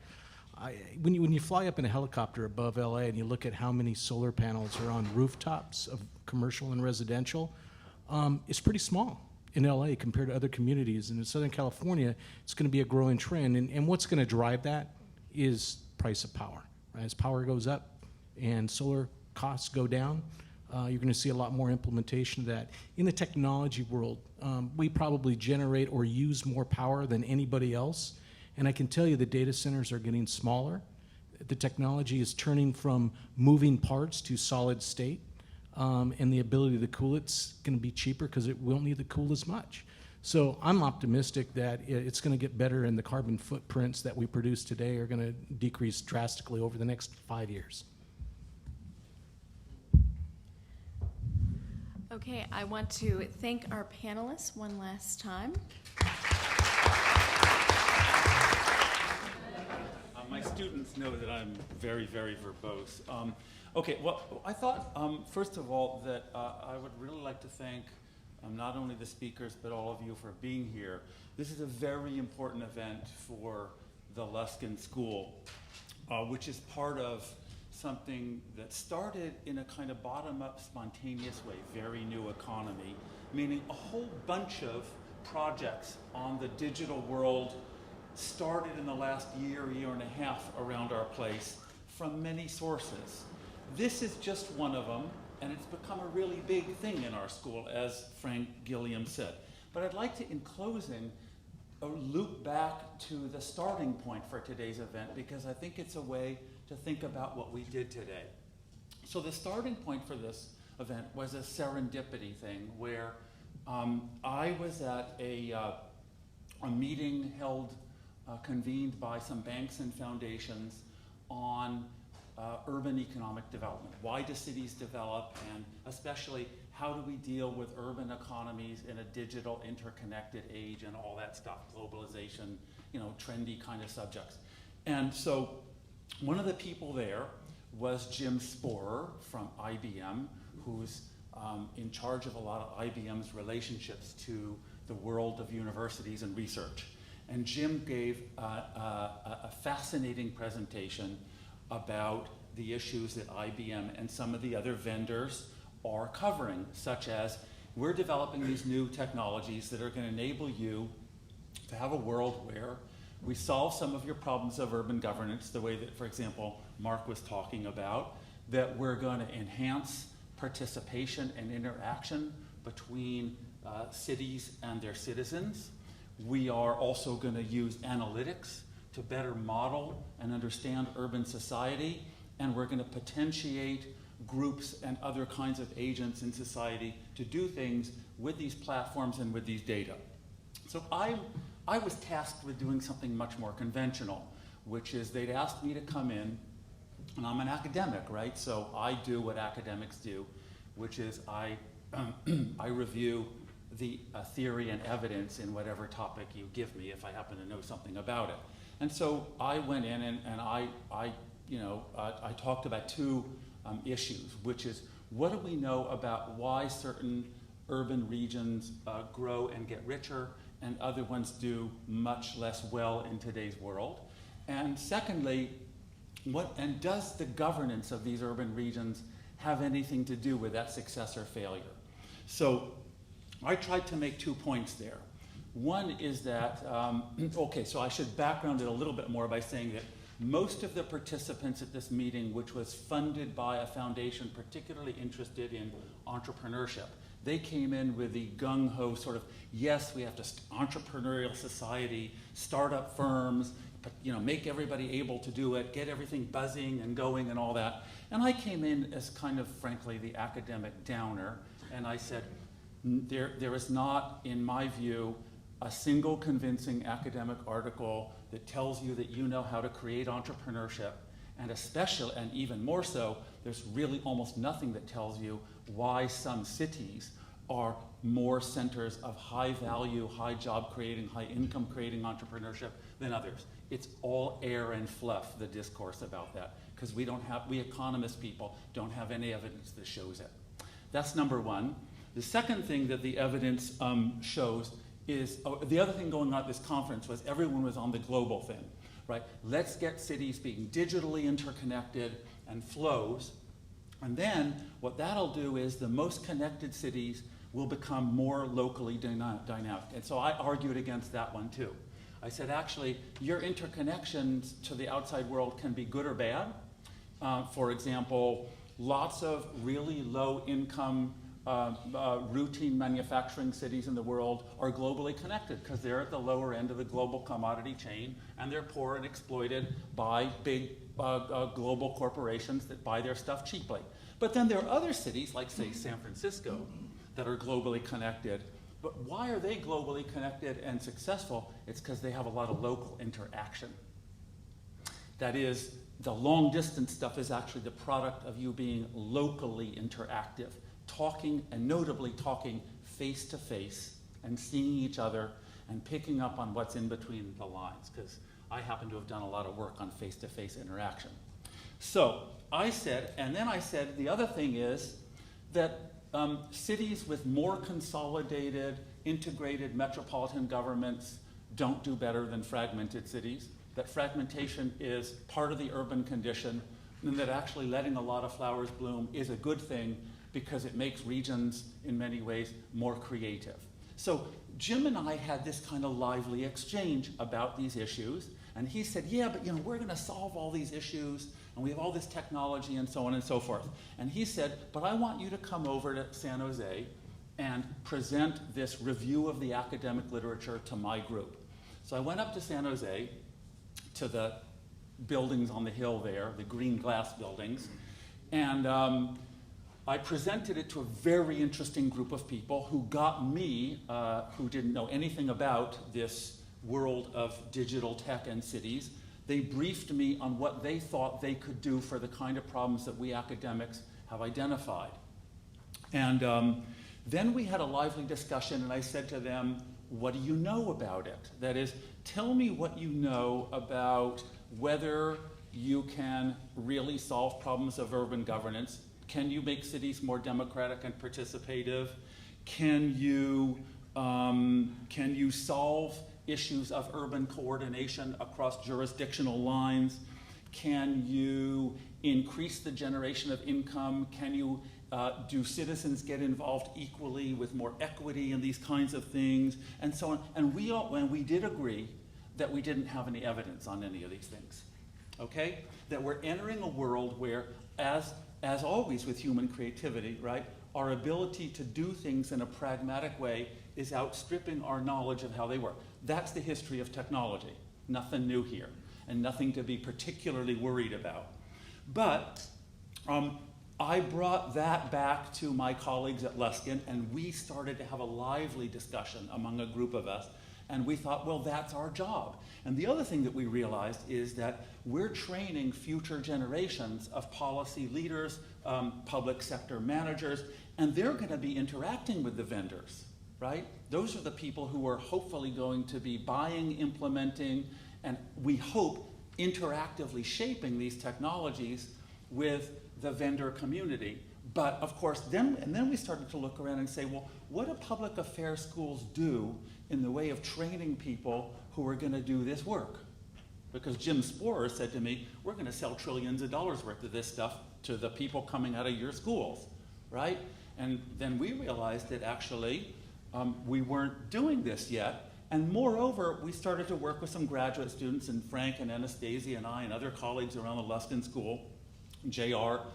When you fly up in a helicopter above LA and you look at how many solar panels are on rooftops of commercial and residential, it's pretty small in LA compared to other communities. And in Southern California, it's going to be a growing trend. And what's going to drive that is price of power. Right? As power goes up and solar costs go down, you're going to see a lot more implementation of that. In the technology world, we probably generate or use more power than anybody else. And I can tell you the data centers are getting smaller. The technology is turning from moving parts to solid state. And the ability to cool it's going to be cheaper because it won't need to cool as much. So I'm optimistic that it's going to get better, and the carbon footprints that we produce today are going to decrease drastically over the next 5 years. Okay, I want to thank our panelists one last time. My students know that I'm very, very verbose. Okay, well, I thought, first of all, that I would really like to thank not only the speakers, but all of you for being here. This is a very important event for the Luskin School, which is part of something that started in a kind of bottom-up, spontaneous way, very new economy, meaning a whole bunch of projects on the digital world started in the last year and a half around our place from many sources. This is just one of them, and it's become a really big thing in our school, as Frank Gilliam said. But I'd like to, in closing, loop back to the starting point for today's event, because I think it's a way to think about what we did today. So the starting point for this event was a serendipity thing where I was at a meeting held, convened by some banks and foundations on urban economic development. Why do cities develop, and especially how do we deal with urban economies in a digital interconnected age and all that stuff, globalization, trendy kind of subjects. And so one of the people there was Jim Sporer from IBM, who's in charge of a lot of IBM's relationships to the world of universities and research. And Jim gave a fascinating presentation about the issues that IBM and some of the other vendors are covering, such as we're developing these new technologies that are going to enable you to have a world where we solve some of your problems of urban governance, the way that, for example, Mark was talking about, that we're going to enhance participation and interaction between cities and their citizens. We are also going to use analytics to better model and understand urban society, and we're going to potentiate groups and other kinds of agents in society to do things with these platforms and with these data. So I was tasked with doing something much more conventional, which is they'd asked me to come in, and I'm an academic, right? So I do what academics do, which is I review the theory and evidence in whatever topic you give me if I happen to know something about it. And so I went in and I I talked about two issues, which is what do we know about why certain urban regions grow and get richer and other ones do much less well in today's world? And secondly, does the governance of these urban regions have anything to do with that success or failure? So I tried to make 2 points there. One is that, so I should background it a little bit more by saying that most of the participants at this meeting, which was funded by a foundation particularly interested in entrepreneurship, they came in with the gung-ho sort of, yes, we have to entrepreneurial society, start up firms, but, make everybody able to do it, get everything buzzing and going and all that. And I came in as kind of, frankly, the academic downer, and I said, there is not, in my view, a single convincing academic article that tells you that you know how to create entrepreneurship, and especially, and even more so, there's really almost nothing that tells you why some cities are more centers of high value, high job creating, high income creating entrepreneurship than others. It's all air and fluff, the discourse about that, because we economist people don't have any evidence that shows it. That's number one. The second thing that the evidence shows is, the other thing going on at this conference was everyone was on the global thing, right? Let's get cities being digitally interconnected and flows. And then what that'll do is the most connected cities will become more locally dynamic. And so I argued against that one too. I said, actually, your interconnections to the outside world can be good or bad. For example, lots of really low income routine manufacturing cities in the world are globally connected because they're at the lower end of the global commodity chain and they're poor and exploited by big global corporations that buy their stuff cheaply. But then there are other cities, like say San Francisco, that are globally connected. But why are they globally connected and successful? It's because they have a lot of local interaction. That is, the long distance stuff is actually the product of you being locally interactive. Talking, and notably talking face to face and seeing each other and picking up on what's in between the lines, because I happen to have done a lot of work on face-to-face interaction. So I said, and then I said, the other thing is that cities with more consolidated, integrated metropolitan governments don't do better than fragmented cities, that fragmentation is part of the urban condition, and that actually letting a lot of flowers bloom is a good thing because it makes regions, in many ways, more creative. So Jim and I had this kind of lively exchange about these issues, and he said, yeah, but we're going to solve all these issues, and we have all this technology and so on and so forth. And he said, but I want you to come over to San Jose and present this review of the academic literature to my group. So I went up to San Jose, to the buildings on the hill there, the green glass buildings, and I presented it to a very interesting group of people who got me, who didn't know anything about this world of digital tech and cities. They briefed me on what they thought they could do for the kind of problems that we academics have identified. And then we had a lively discussion, and I said to them, what do you know about it? That is, tell me what you know about whether you can really solve problems of urban governance. Can you make cities more democratic and participative? Can you solve issues of urban coordination across jurisdictional lines? Can you increase the generation of income? Can you do citizens get involved equally with more equity and these kinds of things, and so on? And we did agree that we didn't have any evidence on any of these things. Okay? That we're entering a world where, as always with human creativity, right, our ability to do things in a pragmatic way is outstripping our knowledge of how they work. That's the history of technology. Nothing new here, and nothing to be particularly worried about. But I brought that back to my colleagues at Luskin, and we started to have a lively discussion among a group of us, and we thought, well, that's our job. And the other thing that we realized is that we're training future generations of policy leaders, public sector managers, and they're going to be interacting with the vendors, right? Those are the people who are hopefully going to be buying, implementing, and we hope interactively shaping these technologies with the vendor community. But of course, then we started to look around and say, well, what do public affairs schools do in the way of training people who are going to do this work? Because Jim Sporer said to me, we're going to sell trillions of dollars worth of this stuff to the people coming out of your schools, right? And then we realized that actually we weren't doing this yet. And moreover, we started to work with some graduate students, and Frank and Anastasia and I and other colleagues around the Luskin School, JR,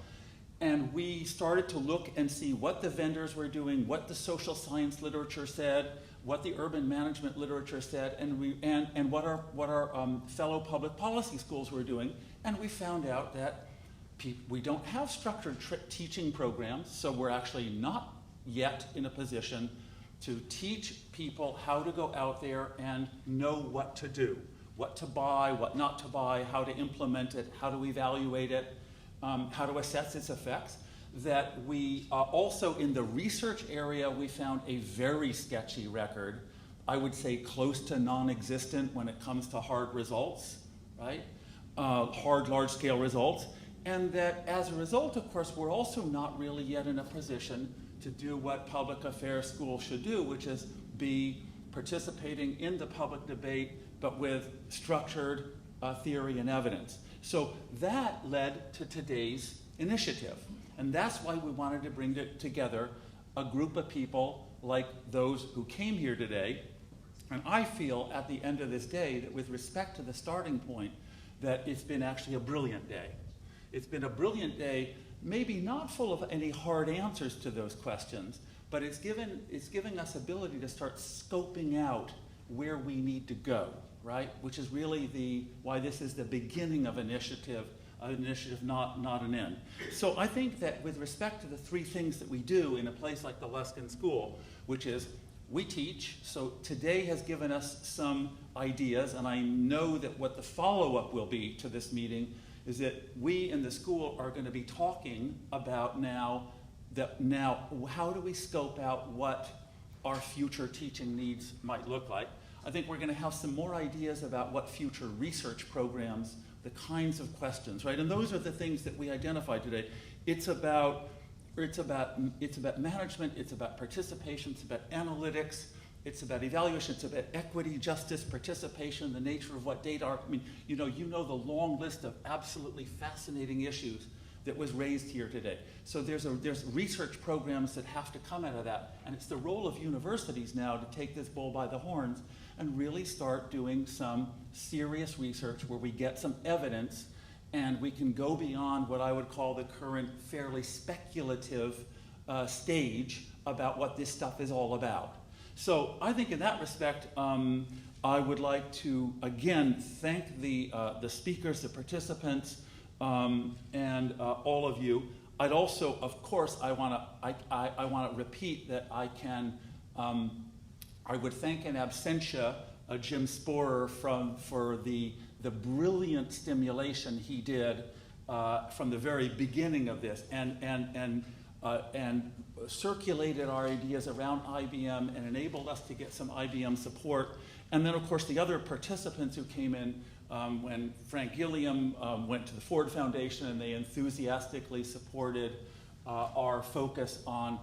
and we started to look and see what the vendors were doing, what the social science literature said, what the urban management literature said, and what our fellow public policy schools were doing. And we found out that we don't have structured teaching programs, so we're actually not yet in a position to teach people how to go out there and know what to do, what to buy, what not to buy, how to implement it, how to evaluate it, how to assess its effects. That we also in the research area, we found a very sketchy record, I would say close to non-existent when it comes to hard results, right? Hard large-scale results. And that as a result, of course, we're also not really yet in a position to do what public affairs schools should do, which is be participating in the public debate, but with structured theory and evidence. So that led to today's initiative. And that's why we wanted to bring together a group of people like those who came here today. And I feel at the end of this day that with respect to the starting point, that it's been actually a brilliant day. It's been a brilliant day, maybe not full of any hard answers to those questions, but it's giving us ability to start scoping out where we need to go, right? Which is really why this is the beginning of an initiative, not an end. So I think that with respect to the three things that we do in a place like the Luskin School, which is we teach, so today has given us some ideas, and I know that what the follow-up will be to this meeting is that we in the school are going to be talking about now how do we scope out what our future teaching needs might look like. I think we're going to have some more ideas about what future research programs, the kinds of questions, right? And those are the things that we identified today. It's about management, it's about participation, it's about analytics, it's about evaluation, it's about equity, justice, participation, the nature of what data are. I mean, you know the long list of absolutely fascinating issues that was raised here today. So there's research programs that have to come out of that, and it's the role of universities now to take this bull by the horns and really start doing some serious research where we get some evidence and we can go beyond what I would call the current fairly speculative stage about what this stuff is all about. So I think in that respect, I would like to again thank the speakers, the participants, and all of you. I'd also, of course, I want to repeat that I would thank in absentia Jim Sporer for the brilliant stimulation he did from the very beginning of this, and circulated our ideas around IBM and enabled us to get some IBM support. And then, of course, the other participants who came in when Frank Gilliam went to the Ford Foundation, and they enthusiastically supported our focus on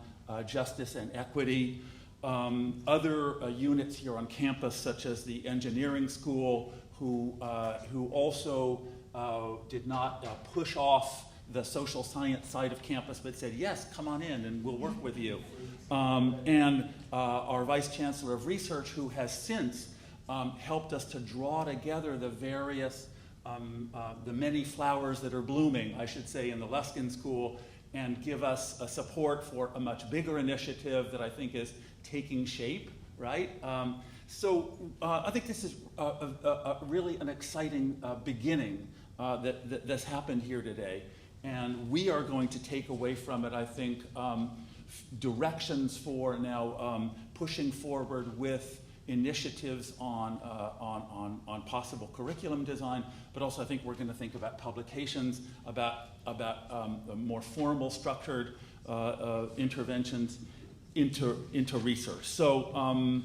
justice and equity. Other units here on campus, such as the engineering school, who also did not push off the social science side of campus, but said, yes, come on in and we'll work with you. And our Vice Chancellor of Research, who has since helped us to draw together the various, the many flowers that are blooming, I should say, in the Luskin School, and give us a support for a much bigger initiative that I think is taking shape, right? So I think this is really an exciting beginning that's happened here today. And we are going to take away from it, I think, directions for now pushing forward with initiatives on possible curriculum design, but also I think we're going to think about publications, about more formal structured interventions into research. So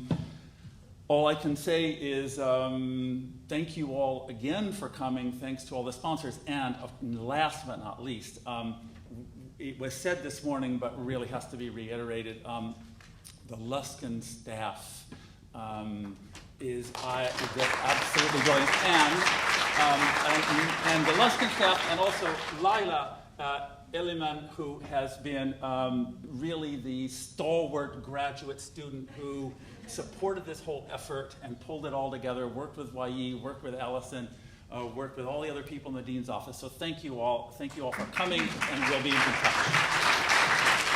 all I can say is thank you all again for coming. Thanks to all the sponsors. And last but not least, it was said this morning, but really has to be reiterated. The Luskin staff is absolutely brilliant. And the Luskin staff, and also Lila Eliman, who has been really the stalwart graduate student who supported this whole effort and pulled it all together, worked with YE, worked with Allison, worked with all the other people in the Dean's office. So thank you all for coming, and we'll be in touch.